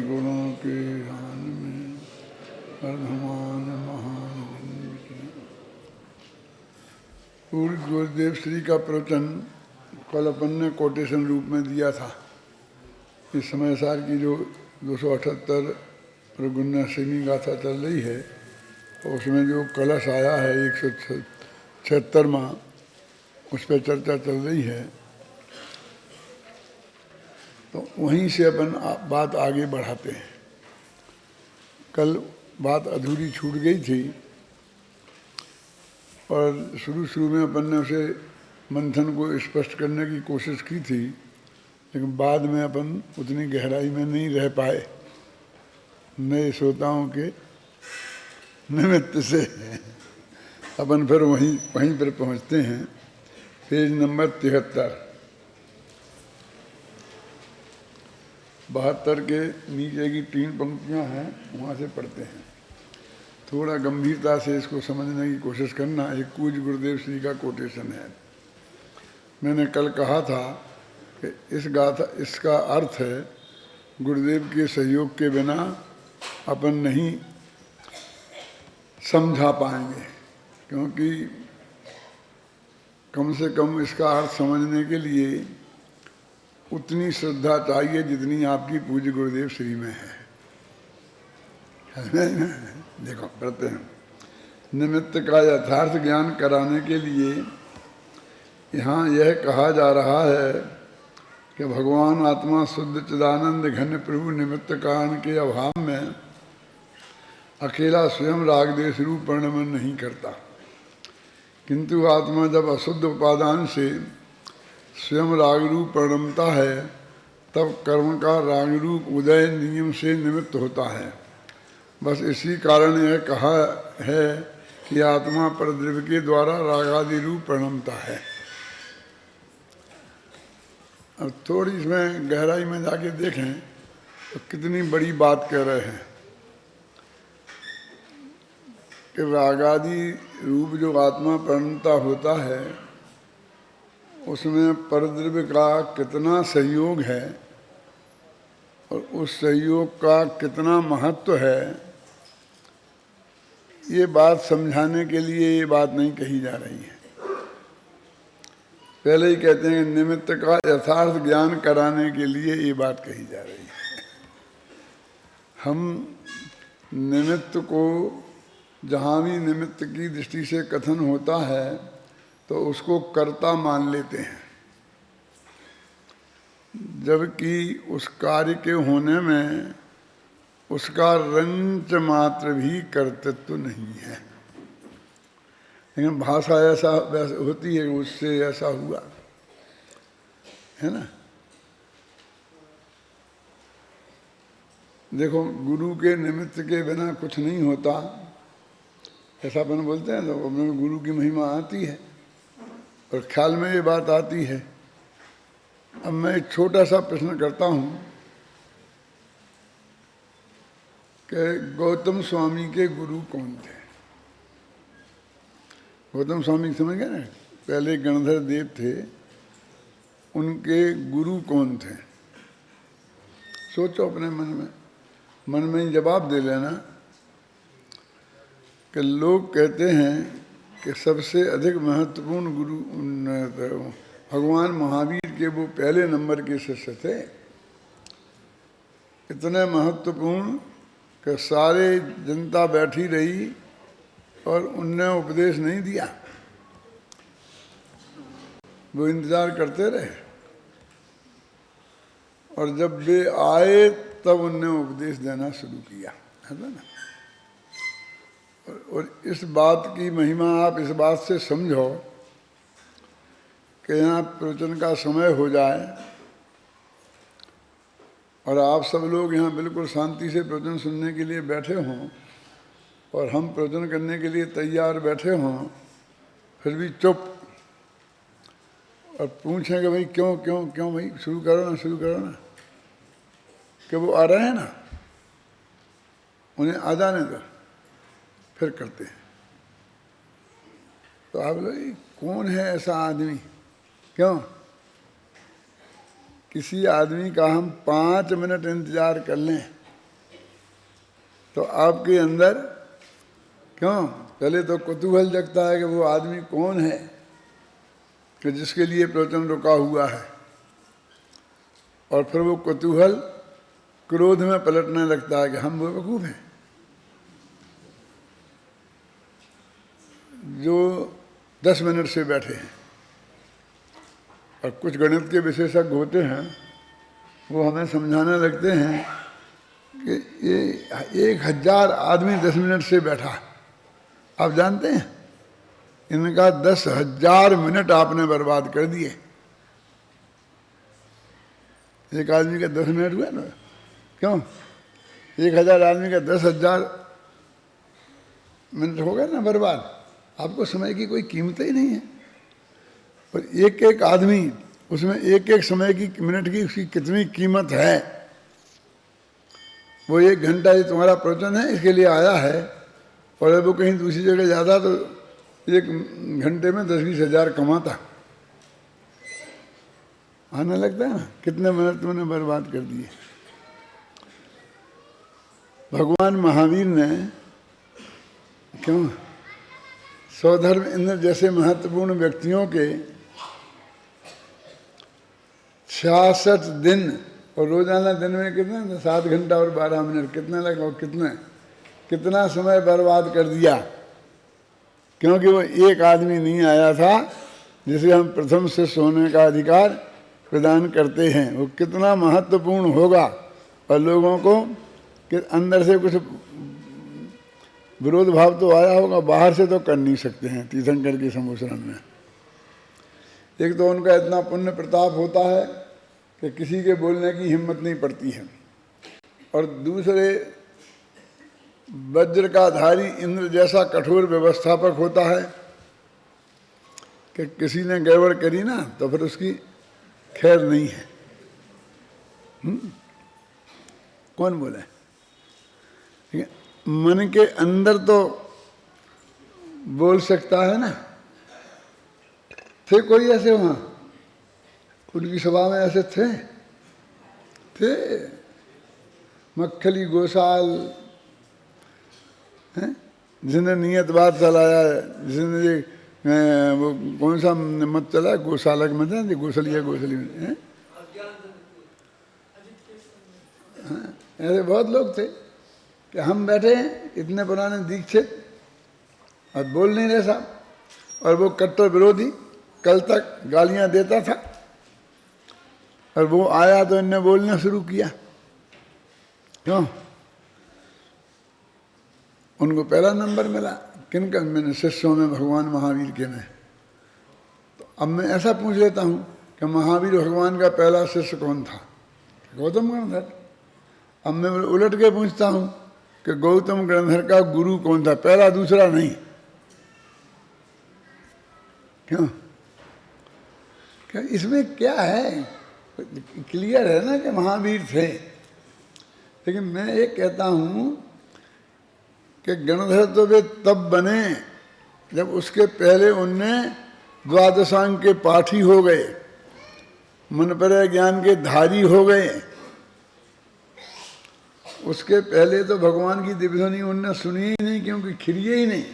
गुणों के हान में वर्धमान महान। पूर्व गुरुदेव श्री का प्रवचन कल अपन ने कोटेशन रूप में दिया था। इस समय सार की जो 278 प्रगुण्यसिनी गाथा चल रही है, तो उसमें जो कलश आया है 176वां, उस पर चर्चा चल रही है। तो वहीं से अपन बात आगे बढ़ाते हैं। कल बात अधूरी छूट गई थी और शुरू में अपन ने उसे मंथन को स्पष्ट करने की कोशिश की थी, लेकिन बाद में अपन उतनी गहराई में नहीं रह पाए नए श्रोताओं के निमित्त से। अपन फिर वहीं पर पहुंचते हैं। पेज नंबर 73, 72 के नीचे की 3 पंक्तियां हैं, वहाँ से पढ़ते हैं। थोड़ा गंभीरता से इसको समझने की कोशिश करना। एक पूज्य गुरुदेव श्री का कोटेशन है। मैंने कल कहा था कि इसका अर्थ है गुरुदेव के सहयोग के बिना अपन नहीं समझा पाएंगे, क्योंकि कम से कम इसका अर्थ समझने के लिए उतनी श्रद्धा चाहिए जितनी आपकी पूज्य गुरुदेव श्री में है। देखो पढ़ते हैं। निमित्त का यथार्थ ज्ञान कराने के लिए यहाँ यह कहा जा रहा है कि भगवान आत्मा शुद्ध चिदानंद घन प्रभु निमित्त कारण के अभाव में अकेला स्वयं राग देश रूप परिणमन नहीं करता, किंतु आत्मा जब अशुद्ध उपादान से स्वयं राग रूप परिणमता है, तब कर्म का राग रूप उदय नियम से निमित्त होता है। बस इसी कारण यह कहा है कि आत्मा परद्रव्य के द्वारा रागादि रूप परिणमता है। अब थोड़ी इसमें गहराई में जाके देखें तो कितनी बड़ी बात कह रहे हैं कि रागादि रूप जो आत्मा परिणमता होता है, उसमें परद्रव्य का कितना सहयोग है और उस सहयोग का कितना महत्व है, ये बात समझाने के लिए ये बात नहीं कही जा रही है। पहले ही कहते हैं निमित्त का यथार्थ ज्ञान कराने के लिए ये बात कही जा रही है। हम निमित्त को जहाँ भी निमित्त की दृष्टि से कथन होता है तो उसको कर्ता मान लेते हैं, जबकि उस कार्य के होने में उसका रंच मात्र भी कर्तृत्व नहीं है। लेकिन भाषा ऐसा होती है, उससे ऐसा हुआ है ना। देखो, गुरु के निमित्त के बिना कुछ नहीं होता, ऐसा अपन बोलते हैं। तो अपने गुरु की महिमा आती है और ख्याल में ये बात आती है। अब मैं एक छोटा सा प्रश्न करता हूँ कि गौतम स्वामी के गुरु कौन थे? गौतम स्वामी समझ गए ना, पहले गणधर देव थे, उनके गुरु कौन थे? सोचो अपने मन में ही जवाब दे लेना। कि लोग कहते हैं कि सबसे अधिक महत्वपूर्ण गुरु भगवान महावीर के वो पहले नंबर के शिष्य थे। इतने महत्वपूर्ण कि सारे जनता बैठी रही और उनने उपदेश नहीं दिया, वो इंतजार करते रहे, और जब वे आए तब उनने उपदेश देना शुरू किया, है ना। और इस बात की महिमा आप इस बात से समझो कि यहाँ प्रवचन का समय हो जाए और आप सब लोग यहाँ बिल्कुल शांति से प्रवचन सुनने के लिए बैठे हों और हम प्रवचन करने के लिए तैयार बैठे हों, फिर भी चुप, और पूछें कि भाई क्यों क्यों क्यों, भाई शुरू करो ना। कि वो आ रहे हैं ना, उन्हें आ जाने दो, फिर करते हैं। तो आप लोग कौन है ऐसा आदमी? क्यों किसी आदमी का हम 5 मिनट इंतजार कर लें तो आपके अंदर क्यों पहले तो कुतूहल जगता है कि वो आदमी कौन है कि जिसके लिए प्रवचन रुका हुआ है, और फिर वो कुतूहल क्रोध में पलटने लगता है कि हम बेवकूफ़ हैं जो 10 मिनट से बैठे हैं। और कुछ गणित के विशेषज्ञ होते हैं, वो हमें समझाने लगते हैं कि ये 1000 आदमी 10 मिनट से बैठा। आप जानते हैं इनका 10,000 मिनट आपने बर्बाद कर दिए। एक आदमी का 10 मिनट हुआ ना, क्यों 1000 आदमी का 10,000 मिनट हो गए ना बर्बाद। आपको समय की कोई कीमत ही नहीं है। और एक एक आदमी उसमें एक एक समय की मिनट की उसकी कितनी कीमत है। वो 1 घंटा ये तुम्हारा प्रवचन है इसके लिए आया है, और अब वो कहीं दूसरी जगह जाता तो 1 घंटे में 10-20 हज़ार कमाता। आने लगता है ना, कितने मिनट तुमने बर्बाद कर दिए। भगवान महावीर ने क्यों सौधर्म इंद्र जैसे महत्वपूर्ण व्यक्तियों के 66 दिन, और रोजाना दिन में कितने 7 घंटा और 12 मिनट कितने लगा, और कितना समय बर्बाद कर दिया, क्योंकि वो एक आदमी नहीं आया था जिसे हम प्रथम शिष्य होने का अधिकार प्रदान करते हैं। वो कितना महत्वपूर्ण होगा, और लोगों को कि अंदर से कुछ विरोध भाव तो आया होगा, बाहर से तो कर नहीं सकते हैं। तीर्थंकर के समुसरण में एक तो उनका इतना पुण्य प्रताप होता है कि किसी के बोलने की हिम्मत नहीं पड़ती है, और दूसरे वज्र का धारी इंद्र जैसा कठोर व्यवस्थापक होता है कि किसी ने गड़बड़ करी ना तो फिर उसकी खैर नहीं है। कौन बोले, ठीक है, मन के अंदर तो बोल सकता है ना। थे कोई ऐसे वहां उनकी सभा में ऐसे थे मक्खली गोसाल हैं, जिसने नियत बात चलाया, जिसने वो कौन सा मत चला, गोशालक मत है, गोसलिया गोसली है, ऐसे बहुत लोग थे कि हम बैठे हैं इतने पुराने दीक्षित और बोल नहीं रहे साहब। और वो कट्टर विरोधी कल तक गालियां देता था, और वो आया तो इनने बोलना शुरू किया। क्यों उनको पहला नंबर मिला, किनका, मैंने शिष्यों में भगवान महावीर के में। तो अब मैं ऐसा पूछ लेता हूँ कि महावीर भगवान का पहला शिष्य कौन था, गौतम गणधर। अब मैं उलट के पूछता हूँ कि गौतम गणधर का गुरु कौन था, पहला दूसरा नहीं। क्यों, क्या इसमें क्या है, क्लियर है ना कि महावीर थे। लेकिन मैं ये कहता हूँ कि गणधर तो वे तब बने जब उसके पहले उनने द्वादशांग के पाठी हो गए, मन पर ज्ञान के धारी हो गए। उसके पहले तो भगवान की दिव्यध्वनि उनने सुनी ही नहीं, क्योंकि खिरिए ही नहीं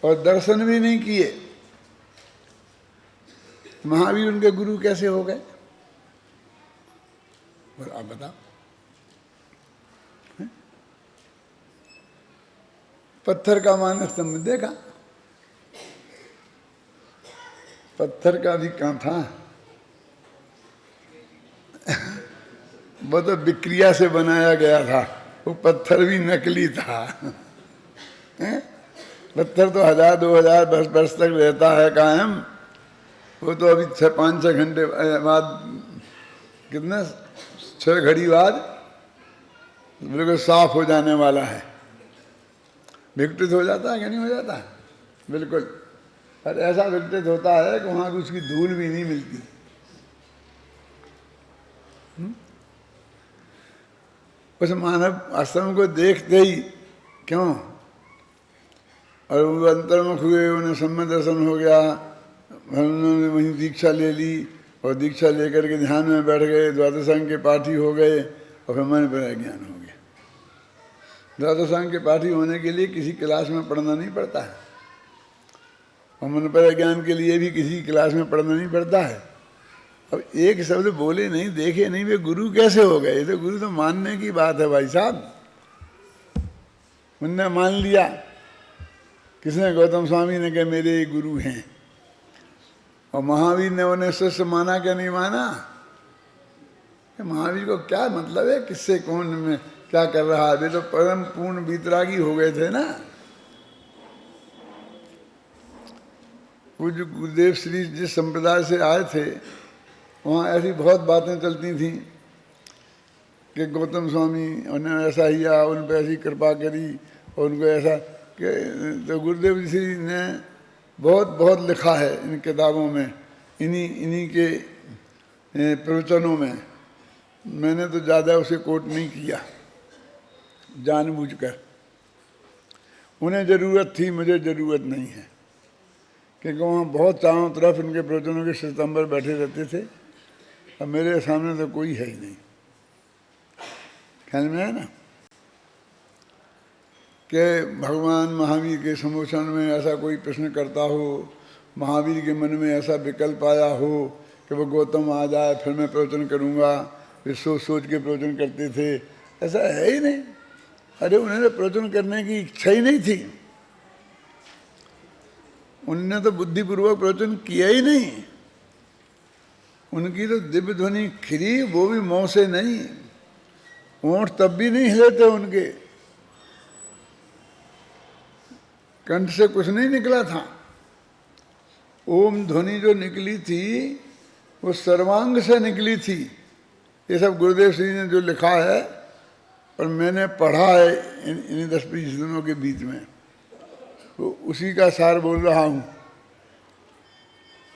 और दर्शन भी नहीं किए। महावीर उनके गुरु कैसे हो गए, और आप बताओ। पत्थर का मानस तुमने देखा, पत्थर का भी कहाँ था वो तो विक्रिया से बनाया गया था, वो पत्थर भी नकली था। पत्थर तो 1000-2000 वर्ष तक रहता है कायम। वो तो अभी 5-6 घंटे बाद, कितने 6 घड़ी बाद बिल्कुल साफ हो जाने वाला है। विकटित हो जाता है कि नहीं हो जाता, बिल्कुल। और ऐसा विकटित होता है कि वहाँ उसकी धूल भी नहीं मिलती। उस मानव आश्रम को देखते ही क्यों, और वो अंतर्मुख हुए, उन्हें सम्य दर्शन हो गया, उन्होंने वहीं दीक्षा ले ली, और दीक्षा लेकर के ध्यान में बैठ गए, द्वादशांग के पाठी हो गए, और फिर मन पर ज्ञान हो गया। द्वादश अंग के पाठी होने के लिए किसी क्लास में पढ़ना नहीं पड़ता है, और मन पर ज्ञान के लिए भी किसी क्लास में पढ़ना नहीं पड़ता है। अब एक शब्द बोले नहीं, देखे नहीं, वे गुरु कैसे हो गए? ये तो गुरु तो मानने की बात है भाई साहब। उनने मान लिया, किसने? गौतम स्वामी ने कहा मेरे गुरु हैं, और महावीर ने उन्हें शिष्य माना क्या नहीं माना? महावीर को क्या मतलब है किससे कौन में क्या कर रहा है? वे तो परम पूर्ण वीतरागी हो गए थे ना। पूज्य गुरुदेव श्री जिस संप्रदाय से आए थे वहाँ ऐसी बहुत बातें चलती थीं कि गौतम स्वामी उन्हें ऐसा ही या उन पर ऐसी कृपा करी और उनको ऐसा कि, तो गुरुदेव जी ने बहुत बहुत लिखा है इन किताबों में, इन्हीं के प्रवचनों में। मैंने तो ज़्यादा उसे कोट नहीं किया जानबूझकर, उन्हें ज़रूरत थी, मुझे ज़रूरत नहीं है, क्योंकि वहाँ बहुत चारों तरफ इनके प्रवचनों के सितंबर बैठे रहते थे, अब मेरे सामने तो कोई है ही नहीं। ख्याल में है ना कि भगवान महावीर के सम्मोचन में ऐसा कोई प्रश्न करता हो, महावीर के मन में ऐसा विकल्प आया हो कि वो गौतम आ जाए फिर मैं प्रवचन करूँगा, वे सोच सोच के प्रवचन करते थे, ऐसा है ही नहीं। अरे उन्हें प्रवचन करने की इच्छा ही नहीं थी, उनने तो बुद्धिपूर्वक प्रवचन किया ही नहीं। उनकी तो दिव्य ध्वनि खिरी, वो भी मुँह से नहीं, होंठ तब भी नहीं हिले थे उनके, कंठ से कुछ नहीं निकला था। ओम ध्वनि जो निकली थी वो सर्वांग से निकली थी। ये सब गुरुदेव श्री ने जो लिखा है और मैंने पढ़ा है इन 10-20 दिनों के बीच में, तो उसी का सार बोल रहा हूँ।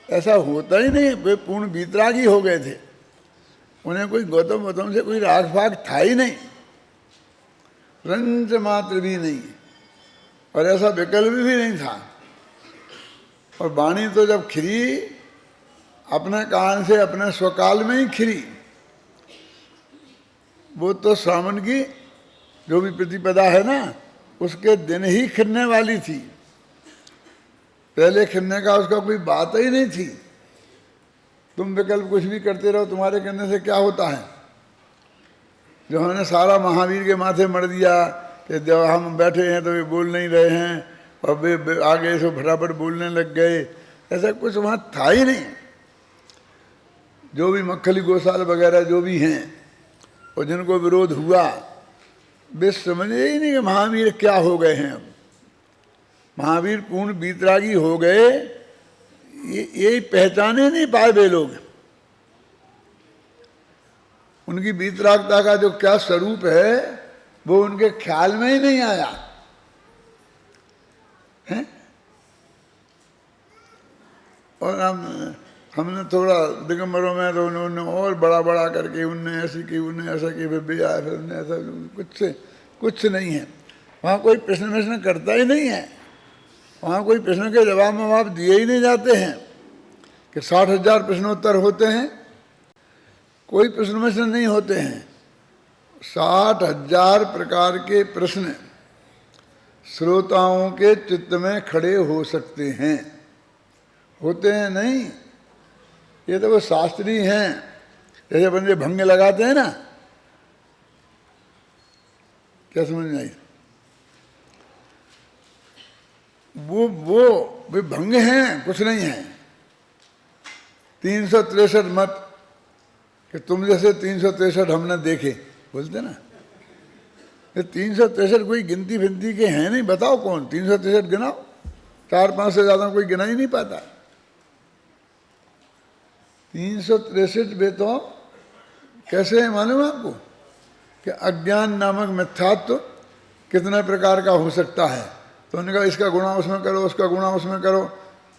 ऐसा होता ही नहीं, वे पूर्ण वीतरागी हो गए थे, उन्हें कोई गौतम से कोई राग फाग था ही नहीं, रंच मात्र भी नहीं, और ऐसा विकल्प भी नहीं था। और वाणी तो जब खिरी अपने कान से अपने स्वकाल में ही खिरी, वो तो श्रावण की जो भी प्रतिपदा है ना उसके दिन ही खिरने वाली थी, पहले खिरने का उसका कोई बात ही नहीं थी। तुम विकल्प कुछ भी करते रहो, तुम्हारे करने से क्या होता है? जो हमने सारा महावीर के माथे मर दिया कि जब हम बैठे हैं तो वे बोल नहीं रहे हैं और वे आगे से फटाफट बोलने लग गए, ऐसा कुछ वहाँ था ही नहीं। जो भी मक्खली गौशाल वगैरह जो भी हैं और जिनको विरोध हुआ, वे समझे ही नहीं कि महावीर क्या हो गए हैं। अब महावीर पूर्ण वीतरागी हो गए, ये पहचाने नहीं पाए वे लोग। उनकी वीतरागता का जो क्या स्वरूप है वो उनके ख्याल में ही नहीं आया है। और हमने थोड़ा दिगंबरों में तो उन्होंने और बड़ा बड़ा करके उनने ऐसी की, उनने ऐसा की, फिर आया, फिर उनने ऐसा, कुछ नहीं है वहाँ। कोई प्रश्न करता ही नहीं है वहाँ, कोई प्रश्न के जवाब दिए ही नहीं जाते हैं कि 60,000 प्रश्नोत्तर होते हैं, कोई प्रश्न नहीं होते हैं। 60,000 प्रकार के प्रश्न श्रोताओं के चित्त में खड़े हो सकते हैं, होते हैं नहीं। ये तो वो शास्त्री हैं, जैसे बंदे भंग लगाते हैं ना, क्या समझ में आई? वो भंग हैं, कुछ नहीं है। 363 मत कि तुम जैसे 363 हमने देखे बोलते ना, ये 363 कोई गिनती फिनती के हैं नहीं। बताओ कौन 363 गिनाओ, 4-5 से ज्यादा कोई गिना ही नहीं पाता। 363 वे तो कैसे है मालूम आपको कि अज्ञान नामक मिथ्यात्व कितने प्रकार का हो सकता है। तो उन्होंने कहा इसका गुणा उसमें करो, उसका गुणा उसमें करो,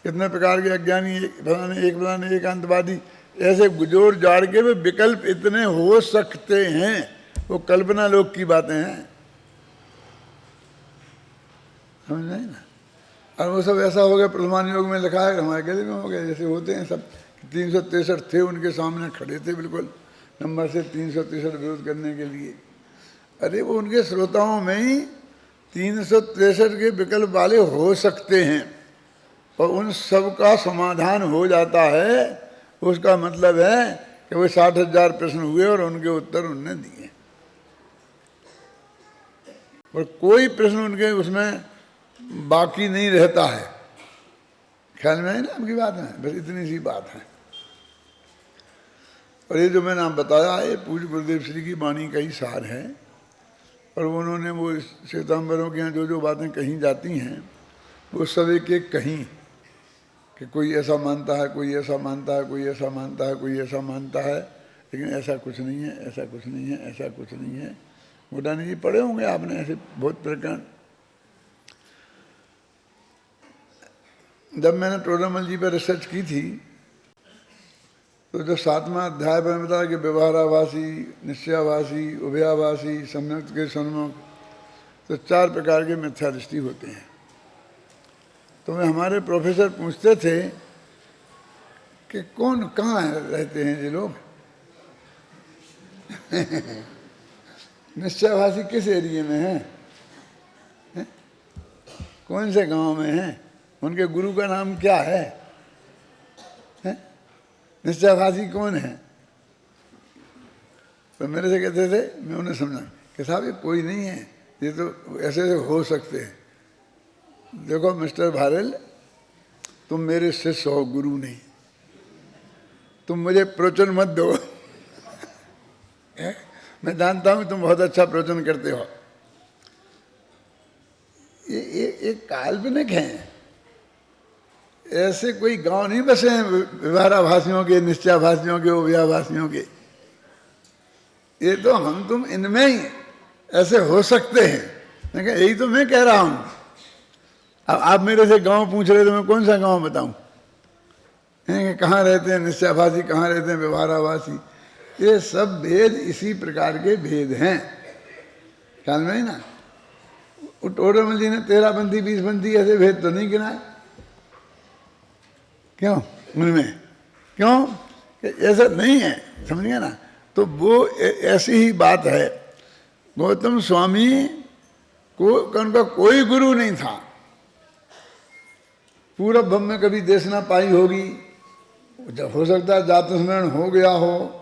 कितने प्रकार के अज्ञानी, एक एकांतवादी, ऐसे गुजोड़ जाड़ के वे विकल्प इतने हो सकते हैं, वो कल्पना लोक की बातें हैं, समझ नहीं ना। और वो सब ऐसा हो गया, प्रथमान योग में लिखा है, हमारे गले में हो गया, जैसे होते हैं सब। 363 थे उनके सामने खड़े थे बिल्कुल नंबर से 363 विरोध करने के लिए। अरे वो उनके श्रोताओं में ही 363 के विकल्प वाले हो सकते हैं और उन सब का समाधान हो जाता है। उसका मतलब है कि वो 60,000 प्रश्न हुए और उनके उत्तर उनने दिए, और कोई प्रश्न उनके उसमें बाकी नहीं रहता है। ख्याल में है ना आपकी बात है? बस इतनी सी बात है। और ये जो मैंने आप बताया ये पूज्य गुरुदेव श्री की वाणी का ही सार है। और उन्होंने वो श्वेतांबरों के यहाँ जो जो बातें कही जाती हैं वो सब एक एक कहीं कि कोई ऐसा मानता है, कोई ऐसा मानता है, कोई ऐसा मानता है, कोई ऐसा मानता है, लेकिन ऐसा कुछ नहीं है, ऐसा कुछ नहीं है, ऐसा कुछ नहीं है। मोटानी जी पढ़े होंगे आपने ऐसे बहुत प्रकरण। जब मैंने टोडरमल जी पर रिसर्च की थी तो जो 7वां अध्याय पर बताया कि व्यवहाराभासी, निश्चयाभासी, उभयाभासी, सम्यक के सन्मुख, तो 4 प्रकार के मिथ्या दृष्टि होते हैं। तो मैं हमारे प्रोफेसर पूछते थे कि कौन कहाँ रहते हैं ये लोग निश्चयाभासी किस एरिया में है? कौन से गांव में है? उनके गुरु का नाम क्या है? निश्चयाभासी कौन है? तो मेरे से कहते थे, मैं उन्हें समझा कि साहब ये कोई नहीं है, ये तो ऐसे हो सकते हैं। देखो मिस्टर भारल, तुम मेरे शिष्य हो, गुरु नहीं। तुम मुझे प्रवचन मत दो मैं जानता हूं तुम बहुत अच्छा प्रवचन करते हो। ये काल्पनिक है। ऐसे कोई गांव नहीं बसे हैं व्यवहाराभासियों के, निश्चयाभासियों के, उभयाभासियों के। ये तो हम तुम इनमें ही ऐसे हो सकते हैं। मैं कहा यही तो मैं कह रहा हूं। अब आप मेरे से गांव पूछ रहे तो मैं कौन सा गांव बताऊं? कहाँ रहते हैं निश्चयाभासी, कहाँ रहते हैं व्यवहाराभासी? ये सब भेद इसी प्रकार के भेद हैं। ख्याल में ही ना? टोडरमल जी ने 13 बंदी 20 बंदी ऐसे भेद तो नहीं गिनाए। क्यों? उनमें क्यों? ऐसा नहीं है, समझ गए ना? तो वो ऐसी ही बात है। गौतम स्वामी को उनका कोई गुरु नहीं था। पूरा भव में कभी देश ना पाई होगी, जब हो सकता है जात स्मरण हो गया हो,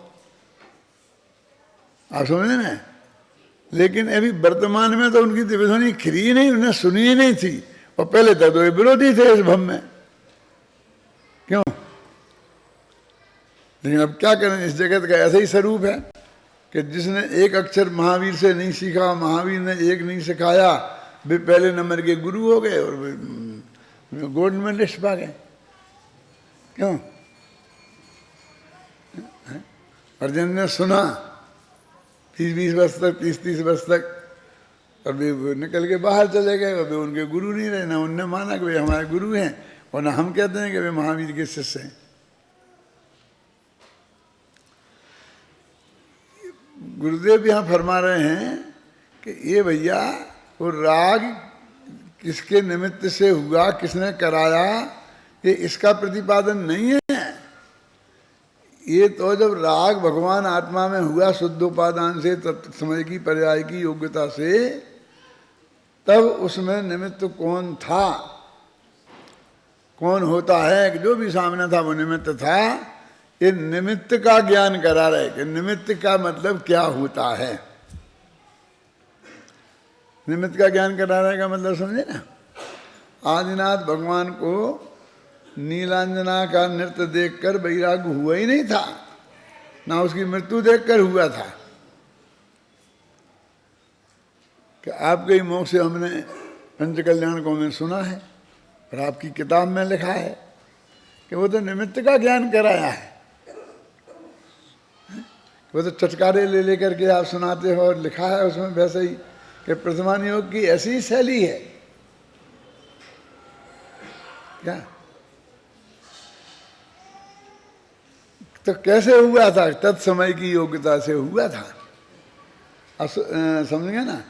आप समझे ना? लेकिन अभी वर्तमान में तो उनकी दिव्यध्वनि खिरी नहीं, उन्हें सुनी ही नहीं थी। और पहले तक तो ये विरोधी थे इस भव में। क्यों? लेकिन अब क्या करें, इस जगत का ऐसा ही स्वरूप है कि जिसने एक अक्षर महावीर से नहीं सीखा, महावीर ने एक नहीं सिखाया, वे पहले नंबर के गुरु हो गए और गोल्ड मेडलिस्ट पा गए। क्यों? अर्जुन ने सुना 20-20 वर्ष तक, 30-30 वर्ष तक, और वे निकल के बाहर चले गए। वे उनके गुरु नहीं रहे, ना उनने माना कि वे हमारे गुरु हैं, और ना हम कहते हैं कि वे महावीर के शिष्य हैं। गुरुदेव यहाँ फरमा रहे हैं कि ये भैया वो राग किसके निमित्त से हुआ, किसने कराया, ये इसका प्रतिपादन नहीं है। ये तो जब राग भगवान आत्मा में हुआ शुद्ध उपादान से, समय की पर्याय की योग्यता से, तब उसमें निमित्त कौन था, कौन होता है, कि जो भी सामने था वो निमित्त था। ये निमित्त का ज्ञान करा रहे कि निमित्त का मतलब क्या होता है। निमित्त का ज्ञान करा रहे का मतलब समझे ना? आदिनाथ भगवान को नीलांजना का नृत्य देखकर वैराग्य हुआ ही नहीं था, ना उसकी मृत्यु देखकर हुआ था। कि आपके ही मुख से हमने पंच कल्याण को में सुना है और आपकी किताब में लिखा है कि वो तो निमित्त का ज्ञान कराया है। वो तो चटकारे ले लेकर के आप सुनाते हो, और लिखा है उसमें वैसे ही कि प्रथमान योग की ऐसी ही शैली है क्या? तो कैसे हुआ था? तत्समय की योग्यता से हुआ था। समझ गए ना?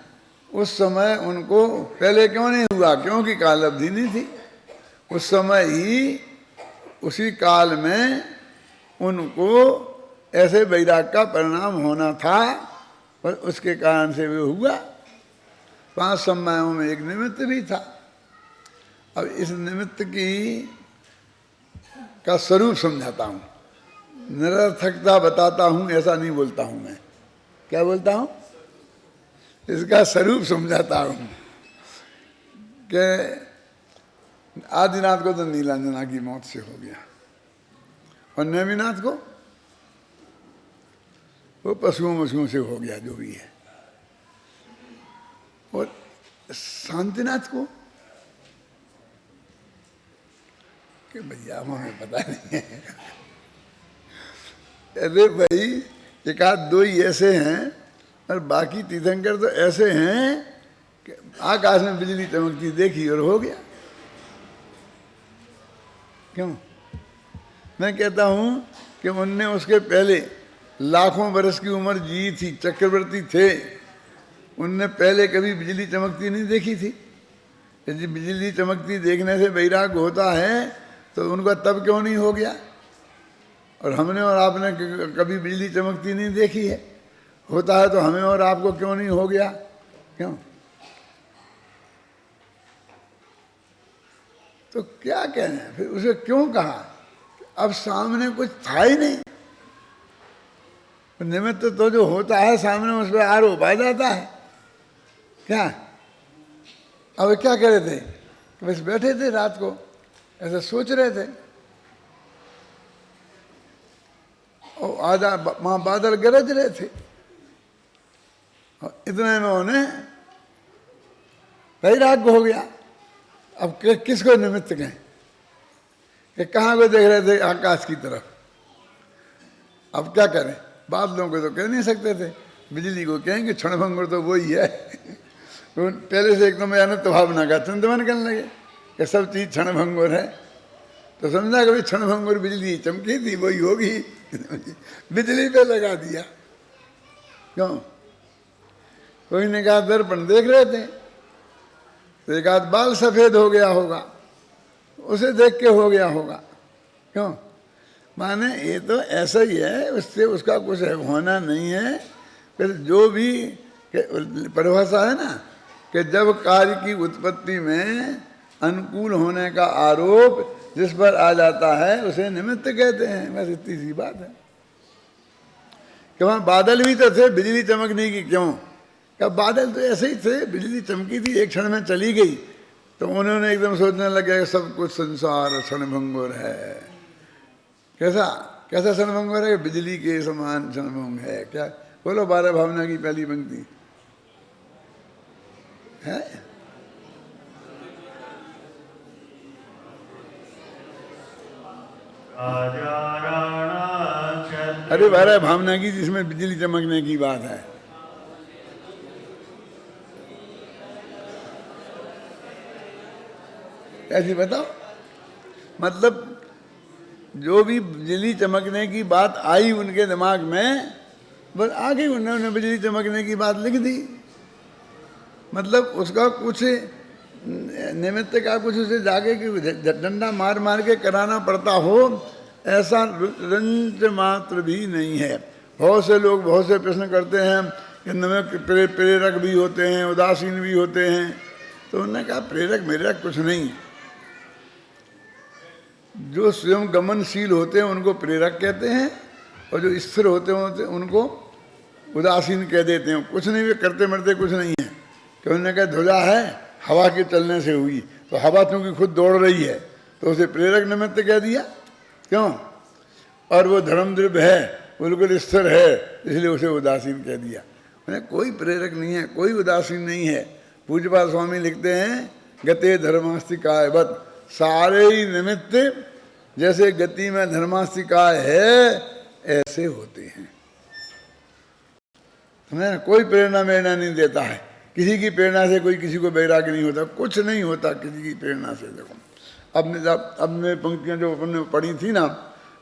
उस समय उनको पहले क्यों नहीं हुआ? क्योंकि काल अवधि नहीं थी। उस समय ही उसी काल में उनको ऐसे वैराग का परिणाम होना था और उसके कारण से वो हुआ। 5 समयों में एक निमित्त भी था। अब इस निमित्त का स्वरूप समझाता हूँ, निरर्थकता बताता हूँ, ऐसा नहीं बोलता हूँ मैं। क्या बोलता हूँ? इसका स्वरूप समझाता हूँ कि आदिनाथ को तो नीलांजना की मौत से हो गया, और नेमिनाथ को वो पशुओं से हो गया, जो भी है। और शांतिनाथ को कि भैया हमें पता नहीं है। अरे भाई, एक आध दो ही ऐसे हैं, और बाकी तीर्थंकर तो ऐसे हैं कि आकाश में बिजली चमकती देखी और हो गया। क्यों? मैं कहता हूं कि उनने उसके पहले लाखों बरस की उम्र जी थी, चक्रवर्ती थे, उनने पहले कभी बिजली चमकती नहीं देखी थी। यदि बिजली चमकती देखने से वैराग्य होता है तो उनका तब क्यों नहीं हो गया? और हमने और आपने कभी बिजली चमकती नहीं देखी है, होता है तो हमें और आपको क्यों नहीं हो गया? क्यों? तो क्या कहना है फिर? उसे क्यों कहा? अब सामने कुछ था ही नहीं। निमित्त तो जो होता है सामने, उस पर आरोप आ जाता है। क्या अब क्या कर रहे थे? बस बैठे थे रात को, ऐसा सोच रहे थे, और आजा वहां बादल गरज रहे थे, और इतने में उन्हें वैराग्य हो गया। अब किसको निमित्त कहें? कि कहाँ को देख रहे थे? आकाश की तरफ। अब क्या करें? बादलों को तो कह नहीं सकते थे, बिजली को कहेंगे क्षणभंगुर तो वही है। पहले से एकदम अनंत भावना का चिंतन करने लगे कि सब चीज क्षणभंगुर है, तो समझा कि क्षणभंगुर बिजली चमकी थी, वही होगी। बिजली पे लगा दिया। क्यों? कोई ने कहा दर्पण देख रहे थे, तो एक आध बाल सफेद हो गया होगा, उसे देख के हो गया होगा। क्यों? माने ये तो ऐसा ही है, उससे उसका कुछ होना नहीं है। फिर जो भी परिभाषा है ना कि जब कार्य की उत्पत्ति में अनुकूल होने का आरोप जिस पर आ जाता है उसे निमित्त कहते हैं। बस इतनी सी बात है कि वहाँ बादल भी तो थे बिजली चमकने की। क्यों? क्या बादल तो ऐसे ही थे, बिजली चमकी थी, एक क्षण में चली गई, तो उन्होंने एकदम सोचने लगे सब कुछ संसार क्षणभंगुर है। कैसा कैसा क्षणभंगुर है? बिजली के समान क्षणभंग है। क्या बोलो? 12 भावना की पहली पंक्ति है। अरे 12 भावना की जिसमें बिजली चमकने की बात है। ऐसी बताओ, मतलब जो भी बिजली चमकने की बात आई उनके दिमाग में, बस आगे उन्होंने बिजली चमकने की बात लिख दी। मतलब उसका कुछ निमित्त का कुछ उसे जाके कि डंडा मार मार के कराना पड़ता हो, ऐसा रंज मात्र भी नहीं है। बहुत से लोग बहुत से प्रश्न करते हैं कि इनमें प्रेरक भी होते हैं, उदासीन भी होते हैं। तो उन्होंने कहा प्रेरक मेरक कुछ नहीं, जो स्वयं गमनशील होते हैं उनको प्रेरक कहते हैं, और जो स्थिर होते हैं उनको उदासीन कह देते हैं। कुछ नहीं, वे करते मरते कुछ नहीं है। कि उन्होंने कहा ध्वजा है, हवा के चलने से हुई, तो हवा चूंकि खुद दौड़ रही है तो उसे प्रेरक निमित्त कह दिया। क्यों? और वो धर्म द्रव्य है, बिल्कुल स्थिर है, इसलिए उसे उदासीन कह दिया। उन्हें कोई प्रेरक नहीं है, कोई उदासीन नहीं है। पूज्यपाल स्वामी लिखते हैं गते धर्मास्तिकायवत, सारे ही निमित्त जैसे गति में धर्मास्तिकाय है ऐसे होते हैं। हमें कोई प्रेरणा मेरणा नहीं देता है, किसी की प्रेरणा से कोई किसी को वैराग्य नहीं होता, कुछ नहीं होता किसी की प्रेरणा से। देखो अब मैं पंक्तियां जो अपने पढ़ी थी ना,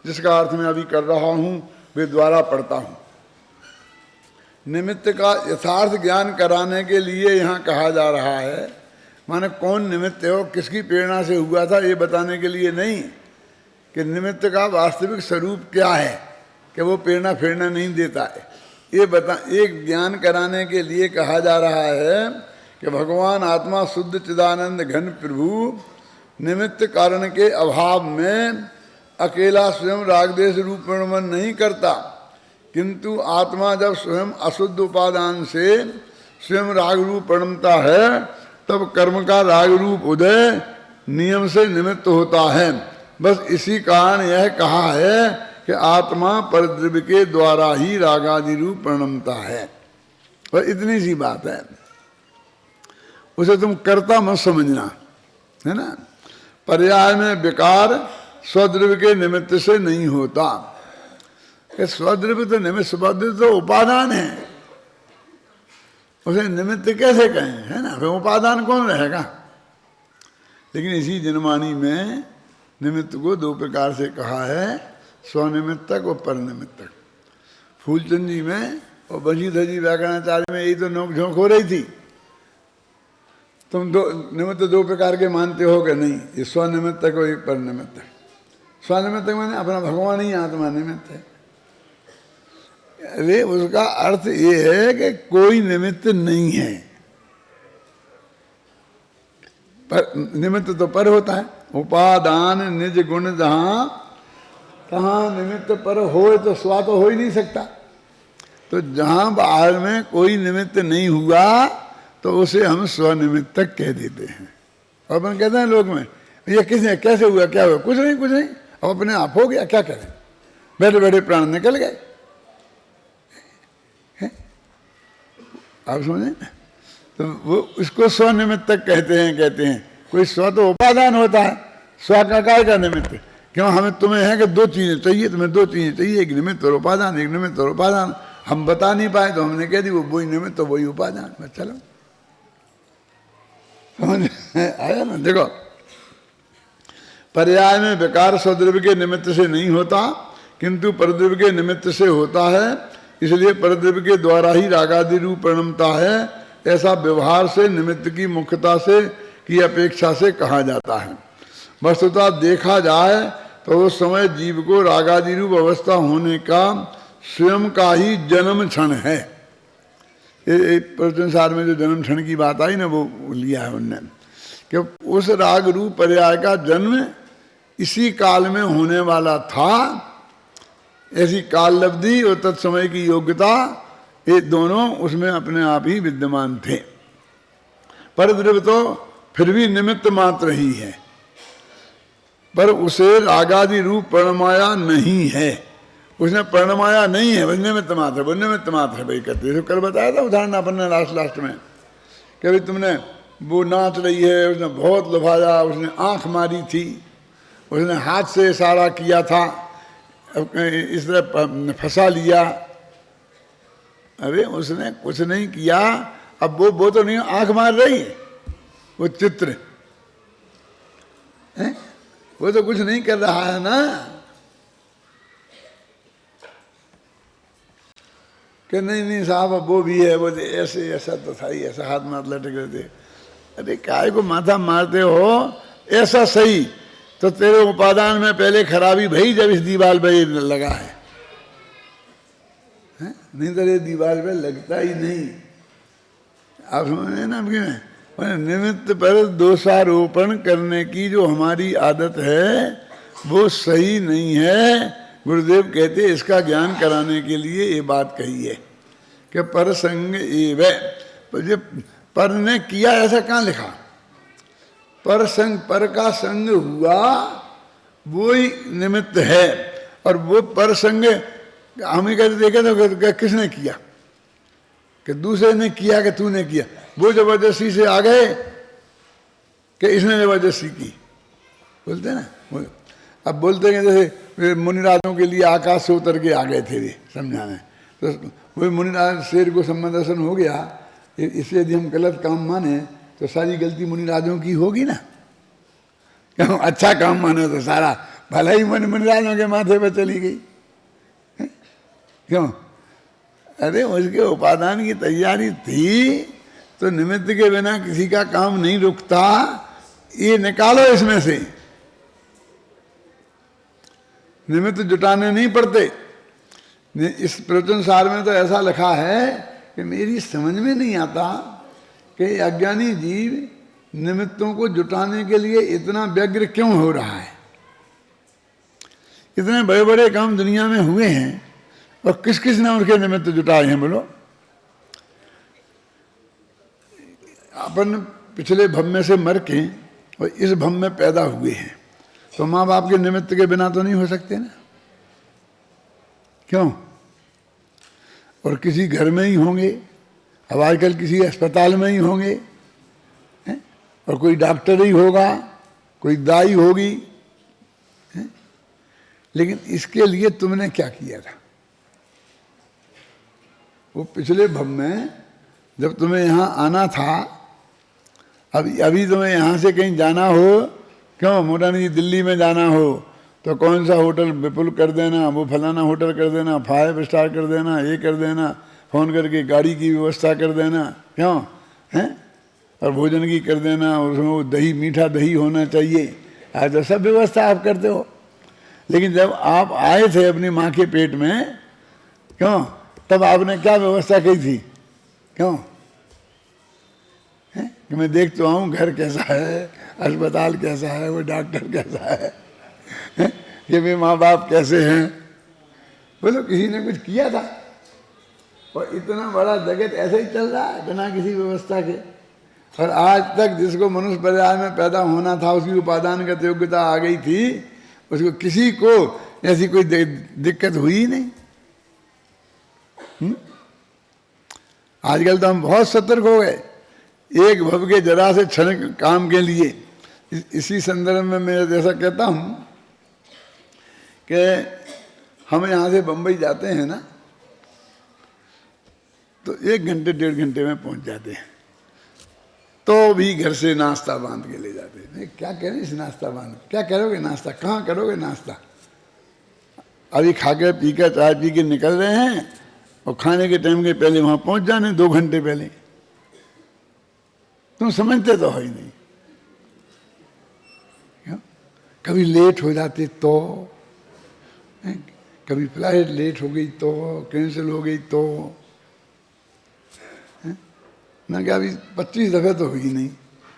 जिसका अर्थ मैं अभी कर रहा हूं, वे द्वारा पढ़ता हूं। निमित्त का यथार्थ ज्ञान कराने के लिए यहाँ कहा जा रहा है। माने कौन निमित्त हो, किसकी प्रेरणा से हुआ था, ये बताने के लिए नहीं कि निमित्त का वास्तविक स्वरूप क्या है, कि वो प्रेरणा फेरना नहीं देता है। ये एक ज्ञान कराने के लिए कहा जा रहा है कि भगवान आत्मा शुद्ध चिदानंद घन प्रभु निमित्त कारण के अभाव में अकेला स्वयं रागदेश रूप प्रणमन नहीं करता, किंतु आत्मा जब स्वयं अशुद्ध उपादान से स्वयं राग रूप प्रणमता है तब कर्म का राग रूप उदय नियम से निमित्त होता है। बस इसी कारण यह कहा है कि आत्मा परद्रव्य के द्वारा ही रागादि रूप प्रणमता है। और इतनी सी बात है, उसे तुम कर्ता मत समझना, है ना। पर्याय में विकार स्वद्रव्य के निमित्त से नहीं होता। स्वद्रव्य तो निमित्त, स्वद्रव्य तो उपादान है, उसे निमित्त कैसे कहें, है ना। फिर उपादान कौन रहेगा। लेकिन इसी जनमानी में निमित्त को दो प्रकार से कहा है, स्वनिमित्तक और परनिमित्तक। फूलचंद जी में और बंशीधर जी व्याकरणाचार्य में यही तो नोक झोंक हो रही थी। तुम दो निमित्त दो प्रकार के मानते हो कि नहीं, ये स्वनिमित्तक और एक परनिमित्तक। स्वनिमित्तक मैंने अपना भगवान ही आत्मा निमित्त है। अरे उसका अर्थ ये है कि कोई निमित्त नहीं है। पर निमित्त तो पर होता है, उपादान निज गुण जहां तहां निमित्त पर हो, तो स्वा तो हो ही नहीं सकता। तो जहां बाहर में कोई निमित्त नहीं हुआ तो उसे हम स्वनिमित्तक कह देते हैं। और अपन कहते हैं लोग में, ये किसने कैसे हुआ, क्या हुआ, कुछ नहीं कुछ नहीं, अब अपने आप हो गया, क्या करें, बैठे बैठे प्राण निकल गए। आप समझे ना। तो वो इसको स्वनिमित्तक कहते हैं। कोई स्व तो उपादान होता है, स्व का काय का निमित्त। क्यों, हमें तुम्हें है कि दो चीजें चाहिए, तुम्हें दो चीजें चाहिए, एक निमित्त और उपादान, एक निमित्त और उपादान। हम बता नहीं पाए तो हमने कह दी वो वही निमित्त वही उपादान। बस चलो, समझ आया ना। देखो, पर्याय में विकार स्वद्रव्य के निमित्त से नहीं होता, किंतु परद्रव्य के निमित्त से होता है, इसलिए परद्रव्य के द्वारा ही रागादि रूप प्रणमता है। ऐसा व्यवहार से निमित्त की मुख्यता से की अपेक्षा से कहा जाता है। वस्तुतः देखा जाए तो उस समय जीव को रागादि रूप अवस्था होने का स्वयं का ही जन्म क्षण है। ये प्रवचनसार में जो जन्म क्षण की बात आई ना, वो लिया है उनने, कि उस राग रूप पर्याय का जन्म इसी काल में होने वाला था। ऐसी काल लब्धि और तत्समय की योग्यता, ये दोनों उसमें अपने आप ही विद्यमान थे। परद्रव्य तो फिर भी निमित्त मात्र ही है, पर उसे रागादि रूप प्रणमाया नहीं है। उसने प्रणमाया नहीं है, वो निमित्त मात्र, वो निमित्त मात्र है। भाई कहते हैं, कल बताया था उदाहरण अपन ने लास्ट में, कि भाई तुमने वो नाच रही है, उसने बहुत लुभाया, उसने आंख मारी थी, उसने हाथ से इशारा किया था, इस तरह फंसा लिया। अरे उसने कुछ नहीं किया। अब वो तो नहीं आंख मार रही है, वो चित्र है, वो तो कुछ नहीं कर रहा है ना। कि नहीं साहब अब वो भी है, वो ऐसे ऐसा तो था ही, ऐसा हाथ माथ लटक रहे थे। अरे काय को माथा मारते हो, ऐसा सही तो तेरे उपादान में पहले खराबी भई जब इस दीवार पे लगा है, नहीं तो ये दीवार पे लगता ही नहीं। आप समझे ना। निमित्त पर दोषारोपण करने की जो हमारी आदत है वो सही नहीं है। गुरुदेव कहते इसका ज्ञान कराने के लिए ये बात कही है कि पर संग एव, पर ने किया ऐसा कहाँ लिखा। पर संग, पर का संग हुआ वो ही निमित्त है। और वो पर संग हमें कहते देखे तो किसने किया, कि दूसरे ने किया कि तूने किया। वो जबरदस्ती से आ गए कि इसने जबरदस्ती की, बोलते ना। अब बोलते हैं जैसे मुनिराजों के लिए आकाश से उतर के आ गए थे वे समझाने, तो वही मुनिराज शेर को सम्मदर्शन हो गया। इससे यदि हम गलत काम माने तो सारी गलती मुनिराजों की होगी ना। क्यों, अच्छा काम माने तो सारा भलाई मुनिराजों के माथे पर चली गई। क्यों, अरे उसके उपादान की तैयारी थी, तो निमित्त के बिना किसी का काम नहीं रुकता। ये निकालो इसमें से, निमित्त जुटाने नहीं पड़ते। इस प्रवचन सार में तो ऐसा लिखा है कि मेरी समझ में नहीं आता कि अज्ञानी जीव निमित्तों को जुटाने के लिए इतना व्यग्र क्यों हो रहा है। इतने बड़े बड़े काम दुनिया में हुए हैं और किस किस ने उनके निमित्त जुटाए हैं बोलो। अपन पिछले भव में से मर के और इस भव में पैदा हुए हैं, तो माँ बाप के निमित्त के बिना तो नहीं हो सकते ना, क्यों? और किसी घर में ही होंगे, अब आजकल किसी अस्पताल में ही होंगे, है? और कोई डॉक्टर ही होगा, कोई दाई होगी, है? लेकिन इसके लिए तुमने क्या किया था? वो पिछले भव में जब तुम्हें यहाँ आना था, अभी तुम्हें यहाँ से कहीं जाना हो, क्यों मोटानी जी दिल्ली में जाना हो तो कौन सा होटल विपुल कर देना, वो फलाना होटल कर देना, 5 स्टार कर देना, ये कर देना, फ़ोन करके गाड़ी की व्यवस्था कर देना, क्यों हैं? और भोजन की कर देना, और उसमें वो दही, मीठा दही होना चाहिए। आज तो सब व्यवस्था आप करते हो, लेकिन जब आप आए थे अपनी माँ के पेट में, क्यों, तब आपने क्या व्यवस्था की थी? क्यों है? कि मैं देख तो आऊँ घर कैसा है, अस्पताल कैसा है, वो डॉक्टर कैसा है, कि मेरे माँ बाप कैसे हैं। बोलो किसी ने कुछ किया था? और इतना बड़ा जगत ऐसे ही चल रहा है बिना किसी व्यवस्था के। और आज तक जिसको मनुष्य परिवार में पैदा होना था, उसकी उपादानगत योग्यता आ गई थी, उसको किसी को ऐसी कोई दिक्कत हुई ही नहीं। आजकल तो हम बहुत सतर्क हो गए, एक भव के जरा से क्षण काम के लिए। इसी संदर्भ में मैं जैसा कहता हूँ कि हम यहाँ से बम्बई जाते हैं ना, तो 1 घंटे 1.5 घंटे में पहुँच जाते हैं, तो भी घर से नाश्ता बांध के ले जाते हैं। क्या करें इस नाश्ता बांध, क्या करोगे नाश्ता, कहाँ करोगे नाश्ता? अभी खा के पी कर चाय पी के निकल रहे हैं, और खाने के टाइम के पहले वहाँ पहुँच जाने 2 घंटे पहले। तुम समझते तो हो ही नहीं। कभी लेट हो जाते तो, कभी फ्लाइट लेट हो गई तो, कैंसिल हो गई तो, ना क्या अभी 25 दफ़े तो हुई नहीं,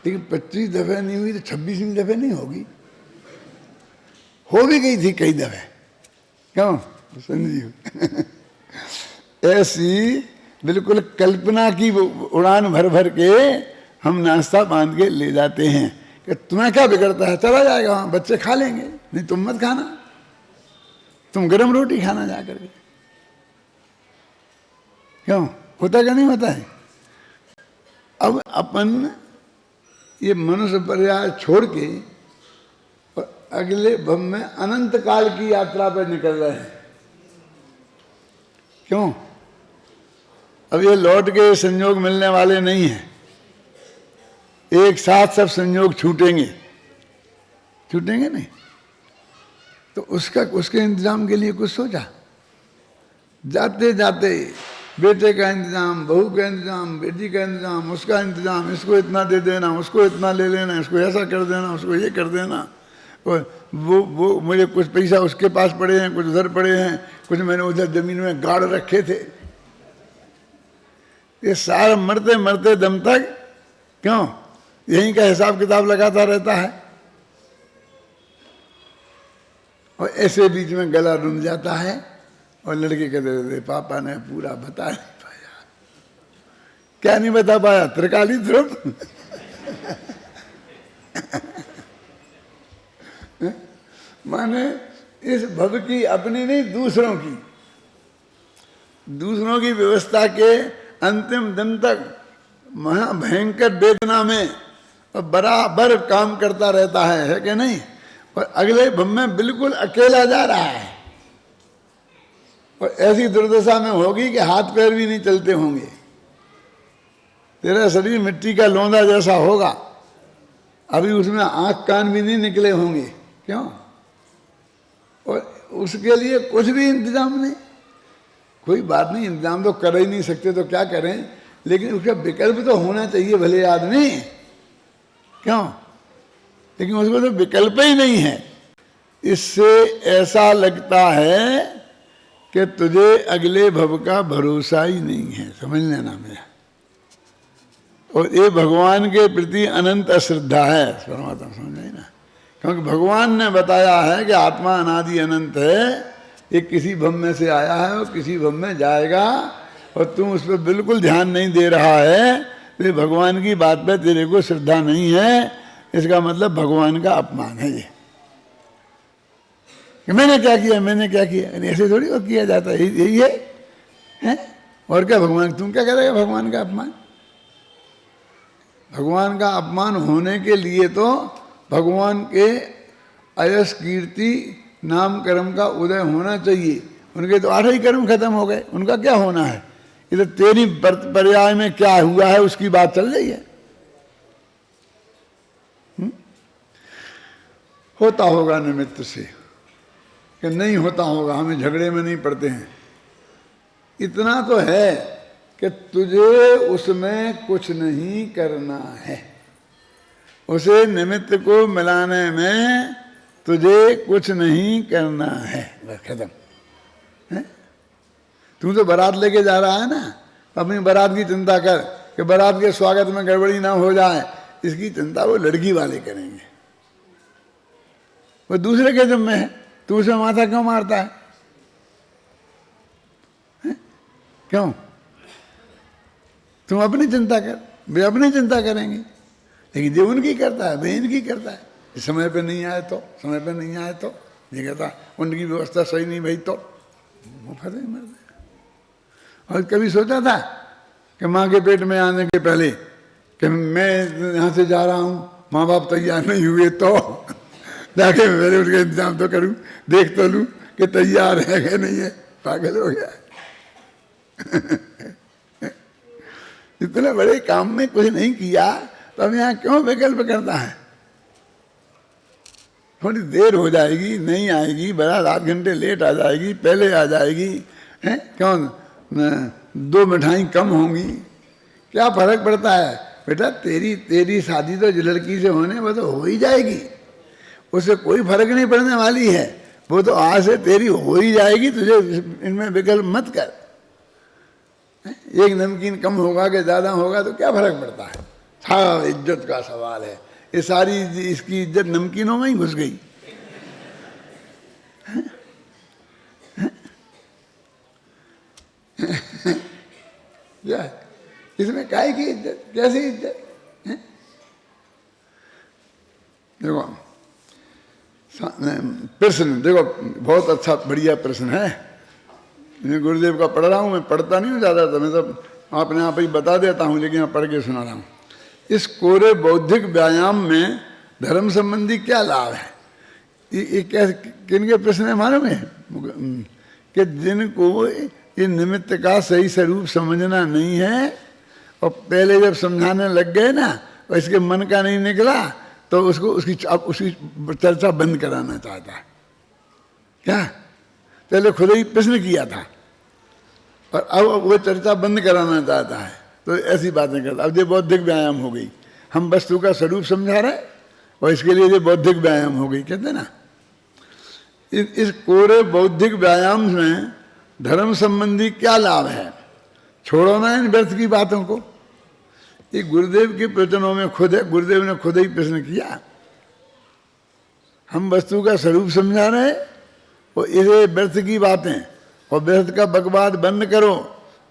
लेकिन 25 दफ़े नहीं हुई तो 26वीं दफ़े नहीं होगी, हो भी गई थी कई दफ़े, क्यों संजीव? ऐसी बिल्कुल कल्पना की उड़ान भर भर के हम नाश्ता बांध के ले जाते हैं कि तुम्हें क्या बिगड़ता है, चला जाएगा वहाँ, बच्चे खा लेंगे, नहीं तुम मत खाना, तुम गरम रोटी खाना जा करके। क्यों होता क्या नहीं होता है? अब अपन ये मनुष्य पर्याय छोड़ के अगले भव में अनंत काल की यात्रा पर निकल रहे हैं। क्यों? अब ये लौट के संयोग मिलने वाले नहीं हैं, एक साथ सब संयोग छूटेंगे, छूटेंगे नहीं, तो उसके इंतजाम के लिए कुछ सोचा? जाते जाते बेटे का इंतजाम, बहू का इंतजाम, बेटी का इंतजाम, उसका इंतजाम, इसको इतना दे देना, उसको इतना ले लेना, इसको ऐसा कर देना, उसको ये कर देना, और वो मुझे कुछ पैसा उसके पास पड़े हैं, कुछ उधर पड़े हैं, कुछ मैंने उधर जमीन में गाड़ रखे थे। ये सारा मरते मरते दम तक क्यों यहीं का हिसाब किताब लगाता रहता है, और ऐसे बीच में गला रुंध जाता है, और लड़के कहते रहते पापा ने पूरा बता नहीं पाया। क्या नहीं बता पाया? त्रिकाली ध्रुव। माने इस भव की अपनी नहीं, दूसरों की व्यवस्था के अंतिम दिन तक महाभयंकर वेदना में और बराबर काम करता रहता है कि नहीं? और अगले भव में बिल्कुल अकेला जा रहा है, और ऐसी दुर्दशा में होगी कि हाथ पैर भी नहीं चलते होंगे, तेरा शरीर मिट्टी का लोंदा जैसा होगा, अभी उसमें आंख कान भी नहीं निकले होंगे। क्यों? और उसके लिए कुछ भी इंतजाम नहीं। कोई बात नहीं, इंतजाम तो कर ही नहीं सकते तो क्या करें, लेकिन उसका विकल्प तो होना चाहिए भले आदमी। क्यों? लेकिन उसको तो विकल्प ही नहीं है। इससे ऐसा लगता है कि तुझे अगले भव का भरोसा ही नहीं है, समझ लेना मेरा। और ये भगवान के प्रति अनंत अश्रद्धा है, परमात्मा समझे ना। क्योंकि भगवान ने बताया है कि आत्मा अनादि अनंत है, ये किसी भव में से आया है और किसी भव में जाएगा, और तुम उस पर बिल्कुल ध्यान नहीं दे रहा है, तो भगवान की बात पे तेरे को श्रद्धा नहीं है। इसका मतलब भगवान का अपमान है ये, कि मैंने क्या किया, मैंने क्या किया। ऐसे थोड़ी वो किया जाता है, यही है? और क्या भगवान, तुम क्या करेगा भगवान का अपमान? भगवान का अपमान होने के लिए तो भगवान के अयस कीर्ति नाम कर्म का उदय होना चाहिए। उनके तो 8 ही कर्म खत्म हो गए, उनका क्या होना है? ये तो तेरी पर्याय में क्या हुआ है उसकी बात चल रही है। होता होगा निमित्त से, कि नहीं होता होगा, हमें झगड़े में नहीं पड़ते हैं। इतना तो है कि तुझे उसमें कुछ नहीं करना है, उसे निमित्त को मिलाने में तुझे कुछ नहीं करना है, बस खत्म है। तू तो बारात लेके जा रहा है ना, अपनी बारात की चिंता कर कि बारात के स्वागत में गड़बड़ी ना हो जाए, इसकी चिंता वो लड़की वाले करेंगे, वो दूसरे के जिम्मे है। तू उसे माथा क्यों मारता है? क्यों? तुम अपनी चिंता कर, वे अपनी चिंता करेंगे। लेकिन जो उनकी करता है वे इनकी करता है। समय पे नहीं आए तो, समय पे नहीं आए तो ये कहता उनकी व्यवस्था सही नहीं भाई, तो मुफ्त ही मर गए। और कभी सोचा था कि माँ के पेट में आने के पहले कि मैं यहाँ से जा रहा हूँ, माँ बाप तैयार नहीं हुए तो जाके मेरे उनका इंतजाम तो करूँ, देख तो लूँ कि तैयार है कि नहीं है। पागल हो गया। इतने बड़े काम में कुछ नहीं किया तो अब यहाँ क्यों विकल्प करता है? थोड़ी देर हो जाएगी, नहीं आएगी, बारात 8 घंटे लेट आ जाएगी, पहले आ जाएगी, हैं? क्यों 2 मिठाई कम होंगी, क्या फर्क पड़ता है? बेटा तेरी शादी तो जिस लड़की से होने वो तो हो ही जाएगी, उससे कोई फर्क नहीं पड़ने वाली है। वो तो आज से तेरी हो ही जाएगी, तुझे इनमें विकल्प मत कर। एक नमकीन कम होगा कि ज्यादा होगा तो क्या फर्क पड़ता है? हाँ, इज्जत का सवाल है। ये सारी इसकी इज्जत नमकीनों में ही घुस गई। क्या इसमें काय की इज्जत, कैसी इज्जत? देखो प्रश्न देखो, बहुत अच्छा बढ़िया प्रश्न है। मैं गुरुदेव का पढ़ रहा हूँ, मैं पढ़ता नहीं हूँ ज़्यादा, तो मैं तो अपने आप ही बता देता हूँ, लेकिन मैं पढ़ के सुना रहा हूँ। इस कोरे बौद्धिक व्यायाम में धर्म संबंधी क्या लाभ है? ये क्या किनके प्रश्न है मालूम है? कि जिनको ये निमित्त का सही स्वरूप समझना नहीं है, और पहले जब समझाने लग गए ना और इसके मन का नहीं निकला, तो उसकी चर्चा बंद कराना चाहता है। क्या पहले खुद ही प्रश्न किया था और अब वो चर्चा बंद कराना चाहता है, तो ऐसी बातें करता। अब ये बौद्धिक व्यायाम हो गई, हम वस्तु का स्वरूप समझा रहे और इसके लिए ये बौद्धिक व्यायाम हो गई, कहते ना। इस कोरे बौद्धिक व्यायाम में धर्म संबंधी क्या लाभ है? छोड़ो ना इन व्यर्थ की बातों को। ये गुरुदेव के प्रवचनों में खुद है, गुरुदेव ने खुद ही प्रश्न किया। हम वस्तु का स्वरूप समझा रहे और इसे व्यर्थ की बातें और व्यर्थ का बकवाद बंद करो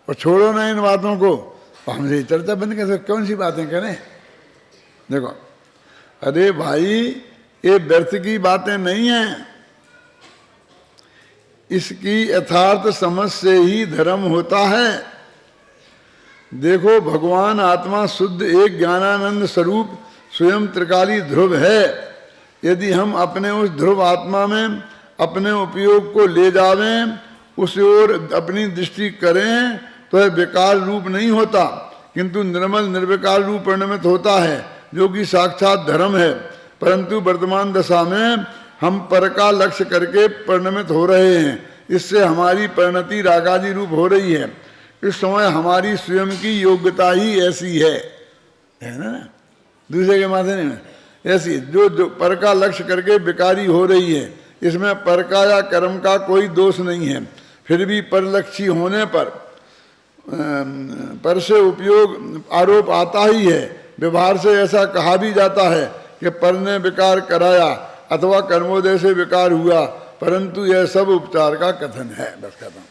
और छोड़ो ना इन बातों को। और हमसे चर्चा बंद कर सकते, कौन सी बातें करें? देखो, अरे भाई ये व्यर्थ की बातें नहीं हैं, इसकी यथार्थ समझ से ही धर्म होता है। देखो, भगवान आत्मा शुद्ध एक ज्ञानानंद स्वरूप स्वयं त्रिकाली ध्रुव है। यदि हम अपने उस ध्रुव आत्मा में अपने उपयोग को ले जावें, उस ओर अपनी दृष्टि करें, तो यह विकार रूप नहीं होता, किंतु निर्मल निर्विकार रूप परिणमित होता है, जो कि साक्षात धर्म है। परंतु वर्तमान दशा में हम पर का लक्ष्य करके परिणमित हो रहे हैं, इससे हमारी परिणति रागादि रूप हो रही है। इस समय हमारी स्वयं की योग्यता ही ऐसी है ना, दूसरे के माथे नहीं ऐसी, जो पर का लक्ष्य करके विकारी हो रही है। इसमें पर का या कर्म का कोई दोष नहीं है। फिर भी परलक्षी होने पर से उपयोग आरोप आता ही है। व्यवहार से ऐसा कहा भी जाता है कि पर ने विकार कराया अथवा कर्मोदय से विकार हुआ, परंतु यह सब उपचार का कथन है। बस खत्म।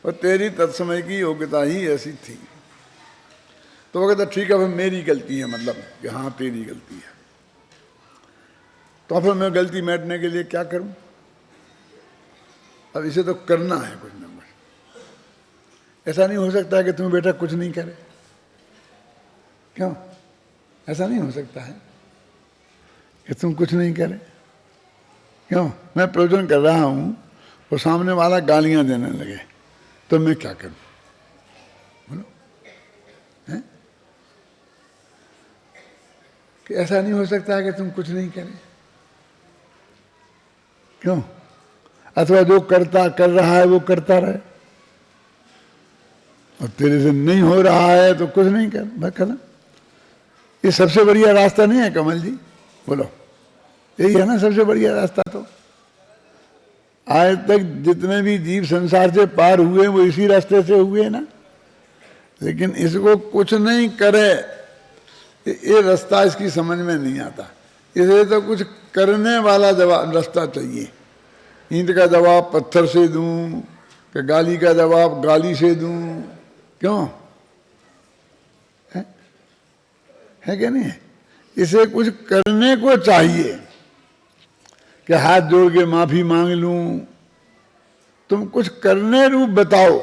और तेरी तत्समय की योग्यता ही ऐसी थी। तो वो कहता ठीक है, अब मेरी गलती है, मतलब कि हाँ तेरी गलती है। तो फिर मैं गलती मिटने के लिए क्या करूं? अब इसे तो करना है कुछ न कुछ। ऐसा नहीं हो सकता है कि तुम बेटा कुछ नहीं करे। क्यों? ऐसा नहीं हो सकता है कि तुम कुछ नहीं करे। क्यों? मैं प्रवचन कर रहा हूं और सामने वाला गालियां देने लगे, तो मैं क्या करूं? बोलो, हैं? कि ऐसा नहीं हो सकता है कि तुम कुछ नहीं करे। क्यों? अथवा जो कर रहा है वो करता रहे, और तेरे से नहीं हो रहा है तो कुछ नहीं कर, बस खत्म। ये सबसे बढ़िया रास्ता नहीं है कमल जी? बोलो, यही है ना सबसे बढ़िया रास्ता? तो आज तक जितने भी जीव संसार से पार हुए वो इसी रास्ते से हुए ना। लेकिन इसको कुछ नहीं करे, ये रास्ता इसकी समझ में नहीं आता। इसे तो कुछ करने वाला जवाब रास्ता चाहिए। ईंट का जवाब पत्थर से दूं कि गाली का जवाब गाली से दूं? क्यों? है क्या नहीं? इसे कुछ करने को चाहिए कि हाथ जोड़ के माफी मांग लूं। तुम कुछ करने रूप बताओ,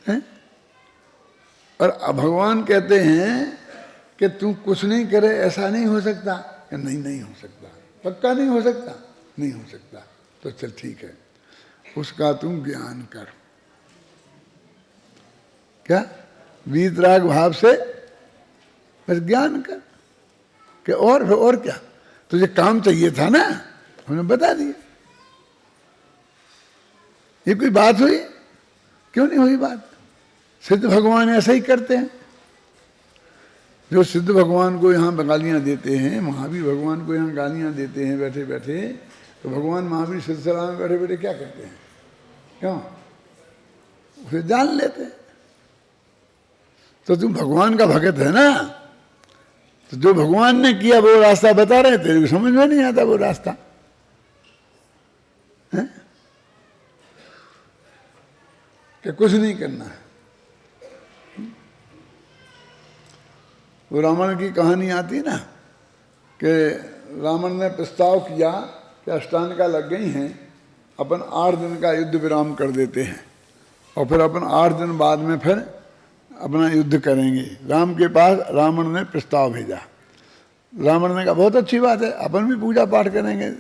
है? और भगवान कहते हैं कि तुम कुछ नहीं करे, ऐसा नहीं हो सकता। नहीं, नहीं हो सकता, पक्का नहीं हो सकता, नहीं हो सकता। तो चल ठीक है, उसका तुम ज्ञान कर। क्या? वीतराग भाव से बस ज्ञान कर कि और क्या? तुझे काम चाहिए था ना, हमने बता दिया। ये कोई बात हुई? क्यों नहीं हुई बात? सिद्ध भगवान ऐसा ही करते हैं। जो सिद्ध भगवान को यहाँ गालियाँ देते हैं, महावीर भगवान को यहाँ गालियाँ देते हैं बैठे बैठे, तो भगवान महावीर सिलसिला में बैठे बैठे क्या करते हैं? क्यों? उसे जान लेते हैं। तो तुम भगवान का भगत है ना, तो जो भगवान ने किया वो रास्ता बता रहे, तेरे को समझ में नहीं आता वो रास्ता है कि कुछ नहीं करना है। वो रावण की कहानी आती ना कि रावण ने प्रस्ताव किया कि अष्टांगिका लग गई हैं, अपन 8 दिन का युद्ध विराम कर देते हैं और फिर अपन 8 दिन बाद में फिर अपना युद्ध करेंगे। राम के पास रावण ने प्रस्ताव भेजा। रावण ने कहा बहुत अच्छी बात है, अपन भी पूजा पाठ करेंगे,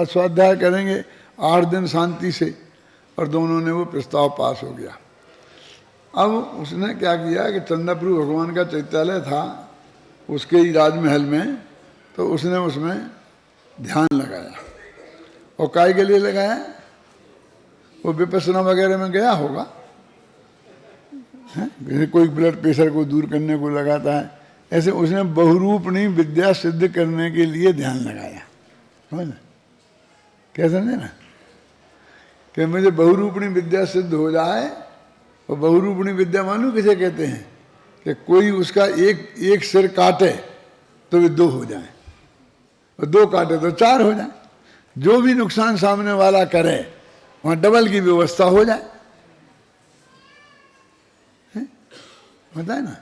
स्वाध्याय करेंगे 8 दिन शांति से। और दोनों ने वो प्रस्ताव पास हो गया। अब उसने क्या किया कि चंद्रप्रभु भगवान का चैत्यालय था उसके ही राजमहल में, तो उसने उसमें ध्यान लगाया। और काय के लिए लगाया? वो विपस्सना वगैरह में गया होगा, जैसे कोई ब्लड प्रेशर को दूर करने को लगाता है, ऐसे उसने बहुरूपणी विद्या सिद्ध करने के लिए ध्यान लगाया। समझ? क्या समझे ना? कि मुझे बहुरूपणी विद्या सिद्ध हो जाए। और बहुरूपणी विद्या मालूम किसे कहते हैं? कि कोई उसका एक सिर काटे तो वे 2 हो जाए, और 2 काटे तो 4 हो जाए। जो भी नुकसान सामने वाला करे वहां डबल की व्यवस्था हो जाए। बताए ना,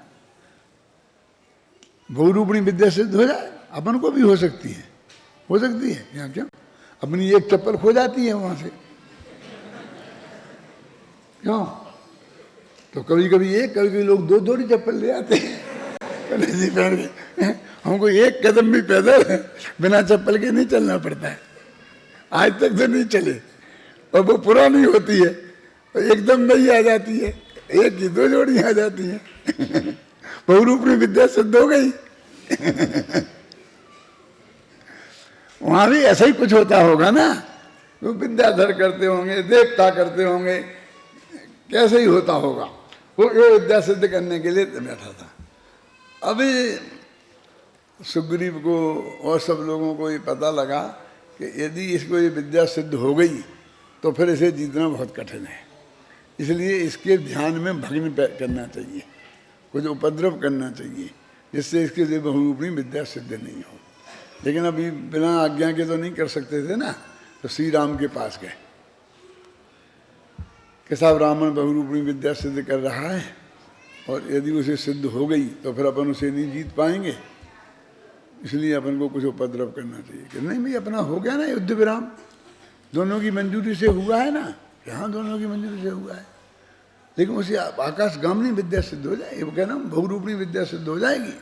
बहुरूपणी विद्या सिद्ध हो जाए। अपन को भी हो सकती है, हो सकती है। यहाँ क्यों? अपनी एक चप्पल खो जाती है वहां से। क्यों? तो कभी कभी कभी लोग 2 जोड़ी चप्पल ले आते हैं कलेजी पहन के। हमको एक कदम भी पैदल बिना चप्पल के नहीं चलना पड़ता है, आज तक तो नहीं चले। और वो पुरानी होती है, एकदम नई आ जाती है, 1 की 2 जोड़ी आ जाती है। बहुरूपणी विद्या सिद्ध हो गई। वहां भी ऐसा ही कुछ होता होगा ना, वो विद्याधर करते होंगे, देवता करते होंगे, कैसे ही होता होगा। वो ये विद्या सिद्ध करने के लिए बैठा था। अभी सुग्रीव को और सब लोगों को ये पता लगा कि यदि इसको ये विद्या सिद्ध हो गई तो फिर इसे जीतना बहुत कठिन है। इसलिए इसके ध्यान में भग्न करना चाहिए, कुछ उपद्रव करना चाहिए, जिससे इसके लिए बहुरूपणी विद्या सिद्ध नहीं हो। लेकिन अभी बिना आज्ञा के तो नहीं कर सकते थे ना, तो श्री राम के पास गए कि साहब रावण बहुरूपणी विद्या सिद्ध कर रहा है, और यदि उसे सिद्ध हो गई तो फिर अपन उसे नहीं जीत पाएंगे, इसलिए अपन को कुछ उपद्रव करना चाहिए। कि नहीं भाई, अपना हो गया ना युद्ध विराम, दोनों की मंजूरी से हुआ है ना, यहाँ दोनों की मंजूरी से हुआ है। लेकिन उसे आकाशगामिनी विद्या सिद्ध हो जाएगी, वो कहना बहुरूपणी विद्या सिद्ध हो जाएगी।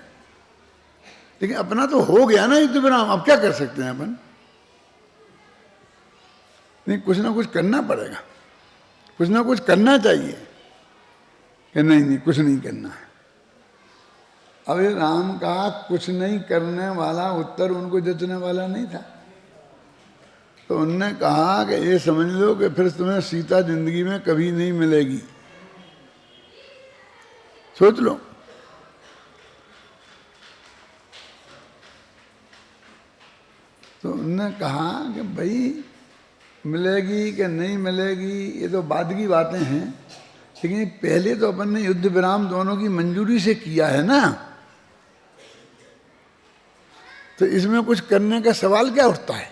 लेकिन अपना तो हो गया ना युद्ध विराम, अब क्या कर सकते हैं अपन? नहीं, कुछ ना कुछ करना पड़ेगा, कुछ ना कुछ करना चाहिए। कि नहीं कुछ नहीं करना है। अब ये राम का कुछ नहीं करने वाला उत्तर उनको जचने वाला नहीं था, तो उनने कहा कि ये समझ लो कि फिर तुम्हें सीता जिंदगी में कभी नहीं मिलेगी, सोच लो। तो उनने कहा कि भाई मिलेगी कि नहीं मिलेगी ये तो बाद की बातें हैं, लेकिन पहले तो अपन ने युद्ध विराम दोनों की मंजूरी से किया है ना, तो इसमें कुछ करने का सवाल क्या उठता है?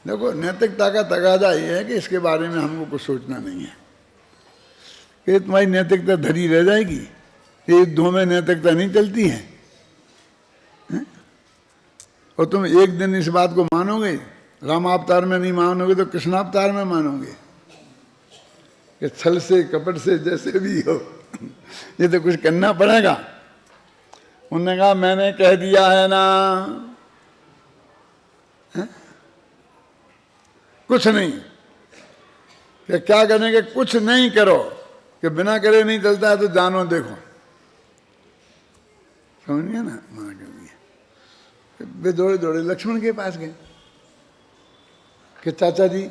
देखो, नैतिकता का तकाजा ये है कि इसके बारे में हमको कुछ सोचना नहीं है कि तुम्हारी नैतिकता धरी रह जाएगी। ये युद्धों में नैतिकता नहीं चलती है, और तुम एक दिन इस बात को मानोगे, रामावतार में नहीं मानोगे तो कृष्णावतार में मानोगे कि छल से कपट से जैसे भी हो ये तो कुछ करना पड़ेगा। उन्होंने कहा मैंने कह दिया है ना, है? कुछ नहीं, कि क्या करेंगे, कुछ नहीं करो, कि बिना करे नहीं चलता है तो जानो देखो, समझ गया ना? मना कर दिया। वे दौड़े दौड़े लक्ष्मण के पास गए कि चाचा जी,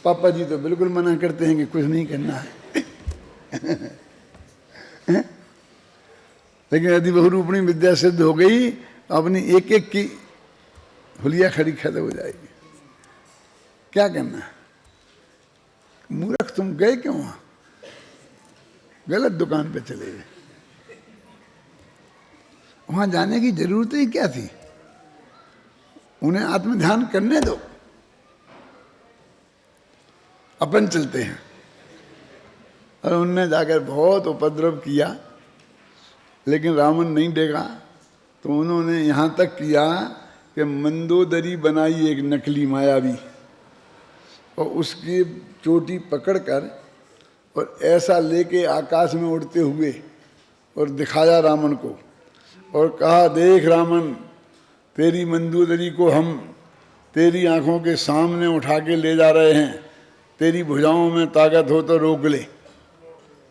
पापा जी तो बिल्कुल मना करते हैं कि कुछ नहीं करना है लेकिन यदि बहुरूपणी विद्या सिद्ध हो गई तो अपनी एक एक की हुलिया खड़ी खत्म हो जाएगी। क्या करना है? मूर्ख तुम गए क्यों वहां? गलत दुकान पे चले गए। वहां जाने की जरूरत ही क्या थी? उन्हें आत्मध्यान करने दो, अपन चलते हैं। और उनने जाकर बहुत उपद्रव किया, लेकिन रावण नहीं डेगा, तो उन्होंने यहाँ तक किया कि मंदोदरी बनाई एक नकली मायावी, और उसकी चोटी पकड़कर और ऐसा लेके आकाश में उड़ते हुए और दिखाया रावण को, और कहा देख रावण, तेरी मंदोदरी को हम तेरी आंखों के सामने उठा के ले जा रहे हैं, तेरी भुजाओं में ताकत हो तो रोक ले।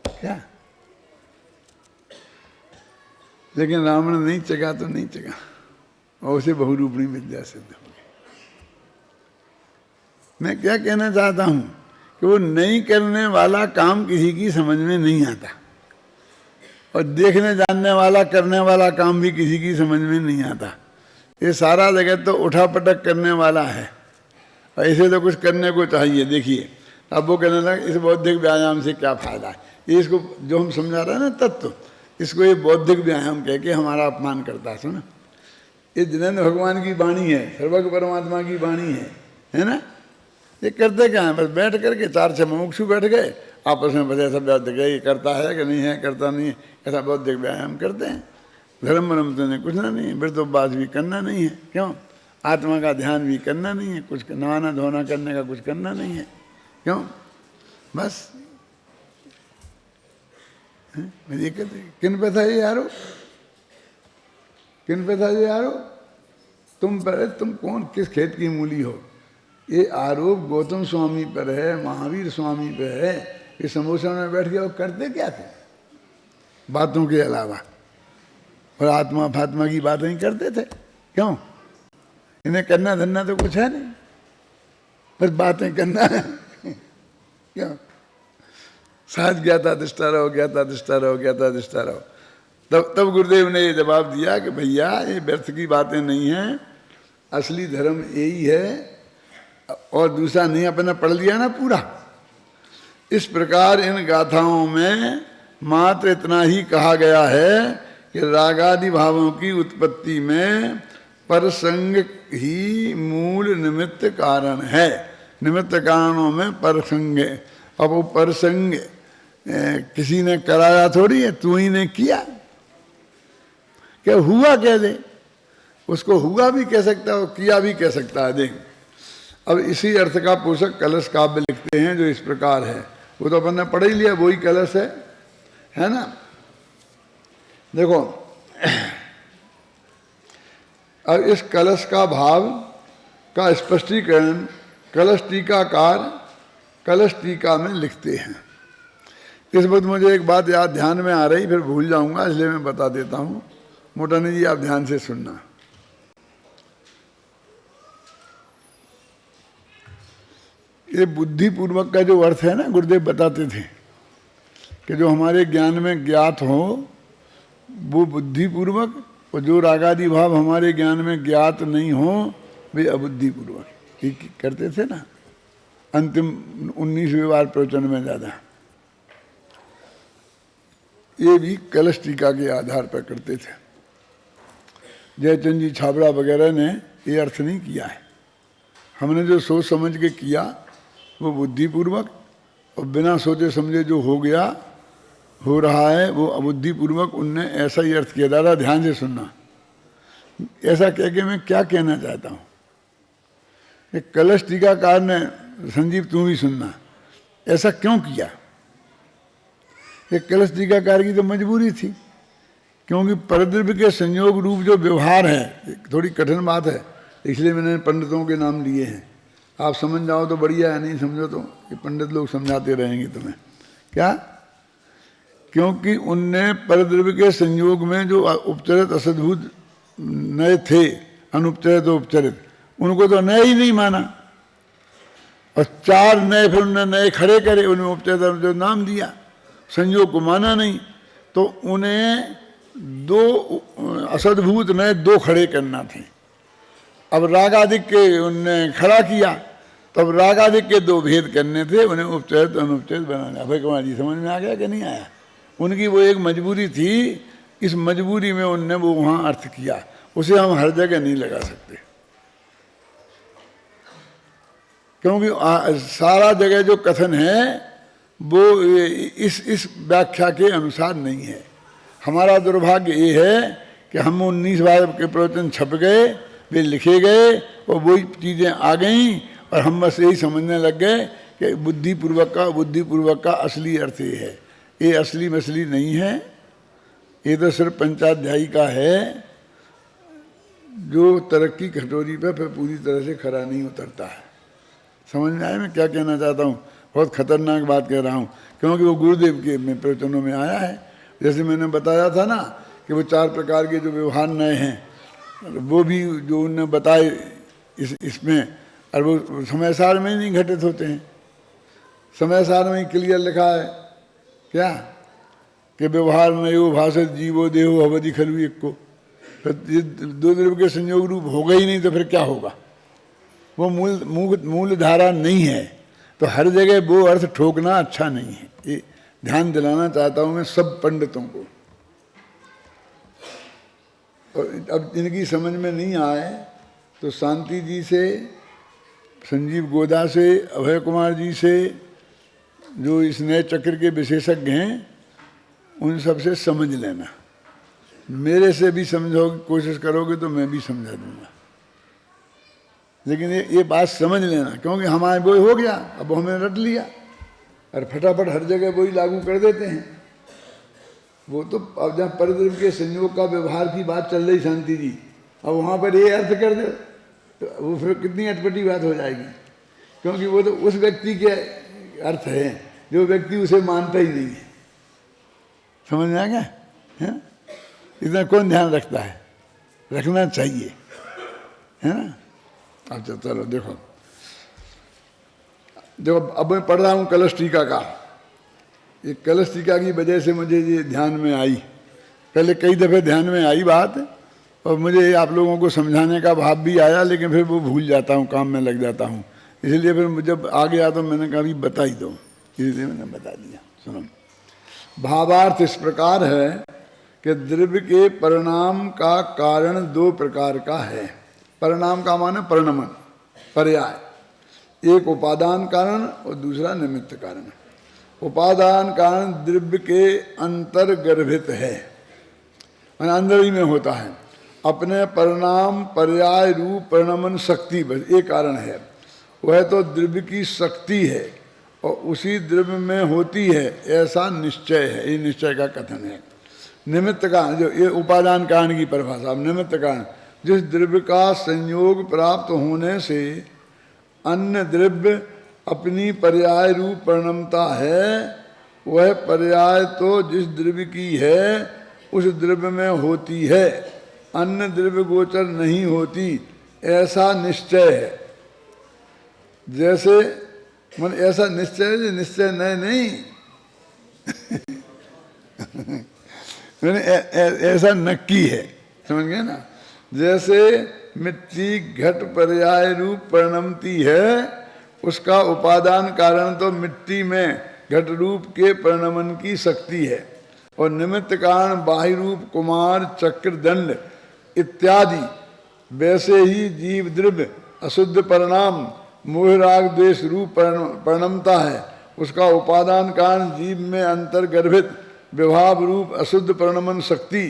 क्या? लेकिन रावण नहीं चगा तो नहीं चगा, और उसे बहुरूपणी विद्या सिद्ध हो गई। मैं क्या कहना चाहता हूं कि वो नहीं करने वाला काम किसी की समझ में नहीं आता, और देखने जानने वाला करने वाला काम भी किसी की समझ में नहीं आता। ये सारा जगत तो उठा पटक करने वाला है, और इसे तो कुछ करने को चाहिए। देखिए, अब वो कहने लगा इस बौद्धिक व्यायाम से क्या फायदा है? ये इसको जो हम समझा रहे हैं ना तत्व, इसको ये बौद्धिक व्यायाम कह के हमारा अपमान करता है। सुना, ये जिनेंद्र भगवान की वाणी है, सर्वज्ञ परमात्मा की वाणी है ना? ये करते क्या है? बस बैठ करके चार छह मुमुक्षु बैठ गए, आपस में बस ऐसा बौद्धिक ये करता है कि नहीं है, करता नहीं है, ऐसा बौद्धिक व्यायाम करते हैं। धर्म वरम तो नहीं, कुछ ना नहीं है, फिर तो बात भी करना नहीं है। क्यों? आत्मा का ध्यान भी करना नहीं है, कुछ नहाना धोना करने का कुछ करना नहीं है। क्यों? बस ये कहते किन पे था ये यारो, किन पे था ये यारो? तुम पर, तुम कौन, किस खेत की मूली हो? ये आरोप गौतम स्वामी पर है, महावीर स्वामी पर है। ये समोसा में बैठ के वो करते क्या थे बातों के अलावा? और आत्मा फात्मा की बात नहीं करते थे। क्यों? इन्हें करना धरना तो कुछ है नहीं, बस बातें करना है। क्यों? साथ ज्ञाता दृष्टा रहो, ज्ञाता दृष्टा रहो, ज्ञाता दृष्टा रहो। तब गुरुदेव ने ये जवाब दिया कि भैया ये व्यर्थ की बातें नहीं हैं, असली धर्म यही है और दूसरा नहीं अपने पढ़ लिया ना पूरा। इस प्रकार इन गाथाओं में मात्र इतना ही कहा गया है कि रागादि भावों की उत्पत्ति में परसंग ही मूल निमित्त कारण है। निमित्त कारणों में परसंग। अब वो परसंग किसी ने कराया थोड़ी है, तू ही ने किया। क्या हुआ कह दे, उसको हुआ भी कह सकता है और किया भी कह सकता है। देख, अब इसी अर्थ का पोषक कलश काव्य लिखते हैं जो इस प्रकार है। वो तो अपन ने पढ़ ही लिया, वही कलश है ना। देखो, अब इस कलश का भाव का स्पष्टीकरण कलश टीकाकार कलश टीका में लिखते हैं। इस वक्त मुझे एक बात याद ध्यान में आ रही, फिर भूल जाऊंगा, इसलिए मैं बता देता हूँ। मोटानी जी आप ध्यान से सुनना। ये बुद्धिपूर्वक का जो अर्थ है ना, गुरुदेव बताते थे कि जो हमारे ज्ञान में ज्ञात हो वो बुद्धिपूर्वक, और जो रागादि भाव हमारे ज्ञान में ज्ञात नहीं हो वे अबुद्धिपूर्वक। ये करते थे ना अंतिम 19वें बार प्रवचन में ज़्यादा। ये भी कलश टीका के आधार पर करते थे। जयचंद जी छाबड़ा वगैरह ने ये अर्थ नहीं किया है। हमने जो सोच समझ के किया वो बुद्धिपूर्वक, और बिना सोचे समझे जो हो गया हो रहा है वो अबुद्धिपूर्वक। उनने ऐसा ही अर्थ किया। दादा ध्यान से सुनना। ऐसा कह के मैं क्या कहना चाहता हूँ, कि कलश टीकाकार ने, संजीव तू भी सुनना, ऐसा क्यों किया। ये कलश टीकाकार की तो मजबूरी थी, क्योंकि परद्रव्य के संयोग रूप जो व्यवहार है थोड़ी कठिन बात है, इसलिए मैंने पंडितों के नाम लिए हैं। आप समझ जाओ तो बढ़िया है, नहीं समझो तो ये पंडित लोग समझाते रहेंगे तुम्हें। क्या? क्योंकि उनने परद्रव्य के संयोग में जो उपचरित असद्भुत नए थे, अनुपचरित और उपचरित, उनको तो नए ही नहीं माना, और चार नए फिर उन्होंने नए खड़े करे, उन्हें उपचरित जो नाम दिया, संयोग को माना नहीं। तो उन्हें दो असद्भुत नए दो खड़े करना थे। अब रागादिक के उनने खड़ा किया, तब रागादिक के दो भेद करने थे, उन्हें उपचरित अनुपचरित बनाना। अभय कुमार जी समझ में आ गया कि नहीं आया? उनकी वो एक मजबूरी थी, इस मजबूरी में उनने वो वहाँ अर्थ किया। उसे हम हर जगह नहीं लगा सकते, क्योंकि सारा जगह जो कथन है वो इस व्याख्या के अनुसार नहीं है। हमारा दुर्भाग्य ये है कि हम 19 बार के प्रवचन छप गए, वे लिखे गए और वही चीज़ें आ गईं, और हम बस यही समझने लग गए कि बुद्धिपूर्वक का असली अर्थ ये है। ये असली मसली नहीं है, ये तो सिर्फ पंचाध्यायी का है जो तरक्की कटोरी पे फिर पूरी तरह से खरा नहीं उतरता है। समझ में आया मैं क्या कहना चाहता हूँ? बहुत खतरनाक बात कह रहा हूँ, क्योंकि वो गुरुदेव के प्रवचनों में आया है। जैसे मैंने बताया था ना कि वो 4 प्रकार के जो व्यवहार नए हैं, वो भी जो उनने बताए इसमें, और वो समय सार में ही नहीं घटित होते हैं। समय सार में ही क्लियर लिखा है क्या कि व्यवहार में यो भाषित जीवो देहो अवधि खलु एक को। फिर दो द्रव्य के संयोग रूप होगा ही नहीं तो फिर क्या होगा? वो मूल धारा नहीं है। तो हर जगह वो अर्थ ठोकना अच्छा नहीं है, ये ध्यान दिलाना चाहता हूँ मैं सब पंडितों को। और अब इनकी समझ में नहीं आए तो शांति जी से, संजीव गोदा से, अभय कुमार जी से, जो इस नए चक्र के विशेषज्ञ हैं, उन सब से समझ लेना। मेरे से भी समझोगे, कोशिश करोगे तो मैं भी समझा दूंगा, लेकिन ये बात समझ लेना, क्योंकि हमारे वो हो गया, अब हमें रट लिया और फटाफट हर जगह वही लागू कर देते हैं। वो तो अब जहाँ परद्रव्य के संयोग का व्यवहार की बात चल रही शांति जी, अब वहाँ पर ये अर्थ कर दो तो वो फिर कितनी अटपटी बात हो जाएगी, क्योंकि वो तो उस व्यक्ति के अर्थ है जो व्यक्ति उसे मानता ही नहीं है। समझ में आ गया? है इतना कौन ध्यान रखता है? रखना चाहिए, है ना। अच्छा चलो देखो अब मैं पढ़ रहा हूँ कलश टीका का। ये कलश टीका की वजह से मुझे ये ध्यान में आई, पहले कई दफ़े ध्यान में आई बात, और मुझे आप लोगों को समझाने का भाव भी आया, लेकिन फिर वो भूल जाता हूँ, काम में लग जाता हूँ। इसलिए फिर जब आ गया तो मैंने कहा अभी बता ही दो, इसलिए मैंने बता दिया। सुनो, भावार्थ इस प्रकार है कि द्रव्य के परिणाम का कारण दो प्रकार का है। परिणाम का माने परिणमन, पर्याय, एक उपादान कारण और दूसरा निमित्त कारण। उपादान कारण द्रव्य के अंतर्गर्भित है, माने अंदर ही में होता है, अपने परिणाम पर्याय रूप परिणमन शक्ति, बस एक कारण है। वह तो द्रव्य की शक्ति है और उसी द्रव्य में होती है, ऐसा निश्चय है, ये निश्चय का कथन है। निमित्त कारण, जो ये उपादान कारण की परिभाषा, निमित्त कारण, जिस द्रव्य का संयोग प्राप्त होने से अन्य द्रव्य अपनी पर्याय रूप परिणमता है, वह पर्याय तो जिस द्रव्य की है उस द्रव्य में होती है, अन्य द्रव्य गोचर नहीं होती, ऐसा निश्चय है। जैसे मन ऐसा निश्चय है, निश्चय नहीं मैंने ऐसा नक्की है, समझ गए ना। जैसे मिट्टी घट पर्याय रूप परिणमती है, उसका उपादान कारण तो मिट्टी में घट रूप के परिणमन की शक्ति है, और निमित्त कारण बाह्य रूप कुमार चक्र दंड इत्यादि। वैसे ही जीव द्रव्य अशुद्ध परिणाम मोह राग द्वेष रूप परिणमता है, उसका उपादान कारण जीव में अंतर्गर्भित विभाव रूप अशुद्ध परिणमन शक्ति।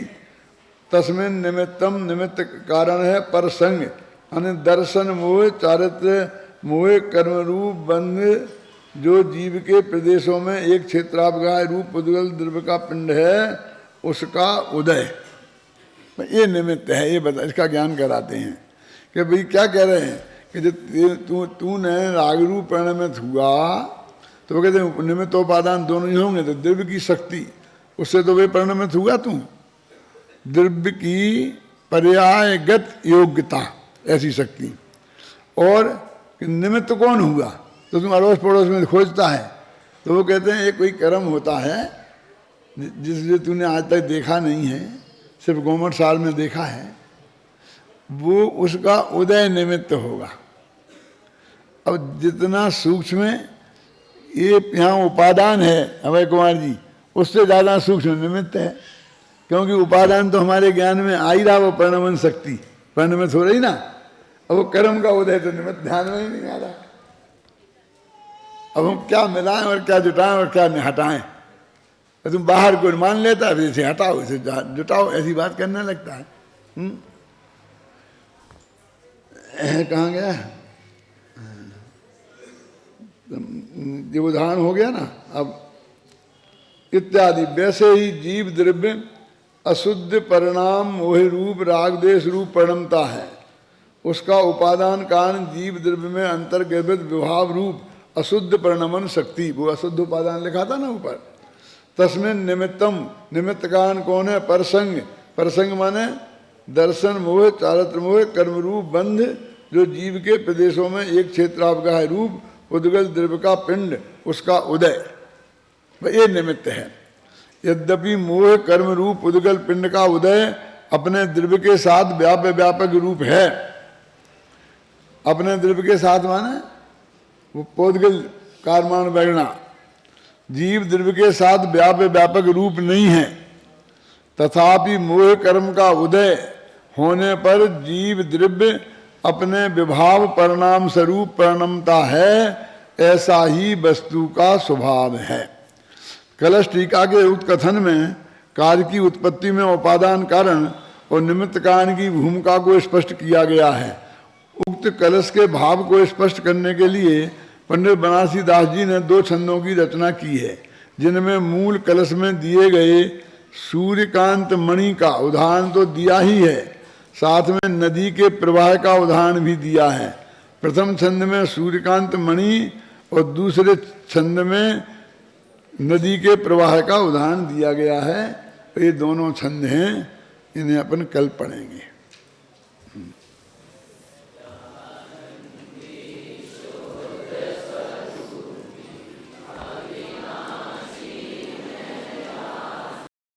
तस्मिन् निमित्तम, निमित्त कारण है परसंग, यानी दर्शन मोह चारित्र मोह कर्म रूप बंध, जो जीव के प्रदेशों में एक क्षेत्रापगाय रूप उद्गल द्रव्य का पिंड है, उसका उदय, ये निमित्त है। ये बता, इसका ज्ञान कराते हैं कि भाई क्या कह रहे हैं कि जब तूने राग रूप परिणमित हुआ तो वो कहते हैं निमित्त उपादान दोनों ही होंगे, तो द्रव्य की शक्ति, उससे तो वे परिणमित हुआ तू। द्रव्य की पर्यायगत योग्यता, ऐसी शक्ति। और निमित्त कौन हुआ, तो तुम अड़ोस पड़ोस में खोजता है, तो वो कहते हैं एक कोई कर्म होता है जिससे तूने आज तक देखा नहीं है, सिर्फ गोमट साल में देखा है, वो उसका उदय निमित्त होगा। अब जितना सूक्ष्म ये यहाँ उपादान है अभय कुमार जी, उससे ज़्यादा सूक्ष्म निमित्त है, क्योंकि उपादान तो हमारे ज्ञान में आ ही रहा, वो परिणमन शक्ति परिणमित हो रही ना। अब वो कर्म का उदय तो निमित्त ध्यान में ही नहीं आ रहा। अब हम क्या मिलाएं और क्या जुटाएं और क्या हटाएं, तो तुम बाहर को मान लेता है, इसे हटाओ इसे जुटाओ, ऐसी बात करने लगता है। कहाँ गया ये उदाहरण हो गया ना। अब इत्यादि, वैसे ही जीव द्रव्य अशुद्ध परिणाम मोह रूप राग देश रूप परिणमता है, उसका उपादान कारण जीव द्रव्य में अंतर्गर्भित विभाव रूप अशुद्ध परिणमन शक्ति, वो अशुद्ध उपादान लिखा था ना ऊपर। तस्मिन् निमित्तम, निमित्त कारण कौन है, परसंग, परसंग माने दर्शन मोह चारित्र मोह कर्म रूप बंध, जो जीव के प्रदेशों में एक क्षेत्रापगाह रूप उद्गल द्रव्य का पिंड, उसका उदय, ये निमित्त है। यद्यपि मोह कर्म रूप उद्गल पिंड का उदय अपने द्रव्य के साथ व्यापक रूप है, अपने द्रव्य के साथ माने वो पोद्गल कारमान वैगणा, जीव द्रव्य के साथ व्यापक रूप नहीं है, तथापि मोह कर्म का उदय होने पर जीव द्रव्य अपने विभाव परिणाम स्वरूप परिणमता है, ऐसा ही वस्तु का स्वभाव है। कलश टीका के उत्कथन में कार्य की उत्पत्ति में उपादान कारण और निमित्त कारण की भूमिका को स्पष्ट किया गया है। उक्त कलश के भाव को स्पष्ट करने के लिए पंडित बनारसी दास जी ने 2 छंदों की रचना की है, जिनमें मूल कलश में दिए गए सूर्यकांत मणि का उदाहरण तो दिया ही है, साथ में नदी के प्रवाह का उदाहरण भी दिया है। प्रथम छंद में सूर्यकांत मणि और दूसरे छंद में नदी के प्रवाह का उदाहरण दिया गया है। ये दोनों छंद हैं, इन्हें अपन कल पढ़ेंगे।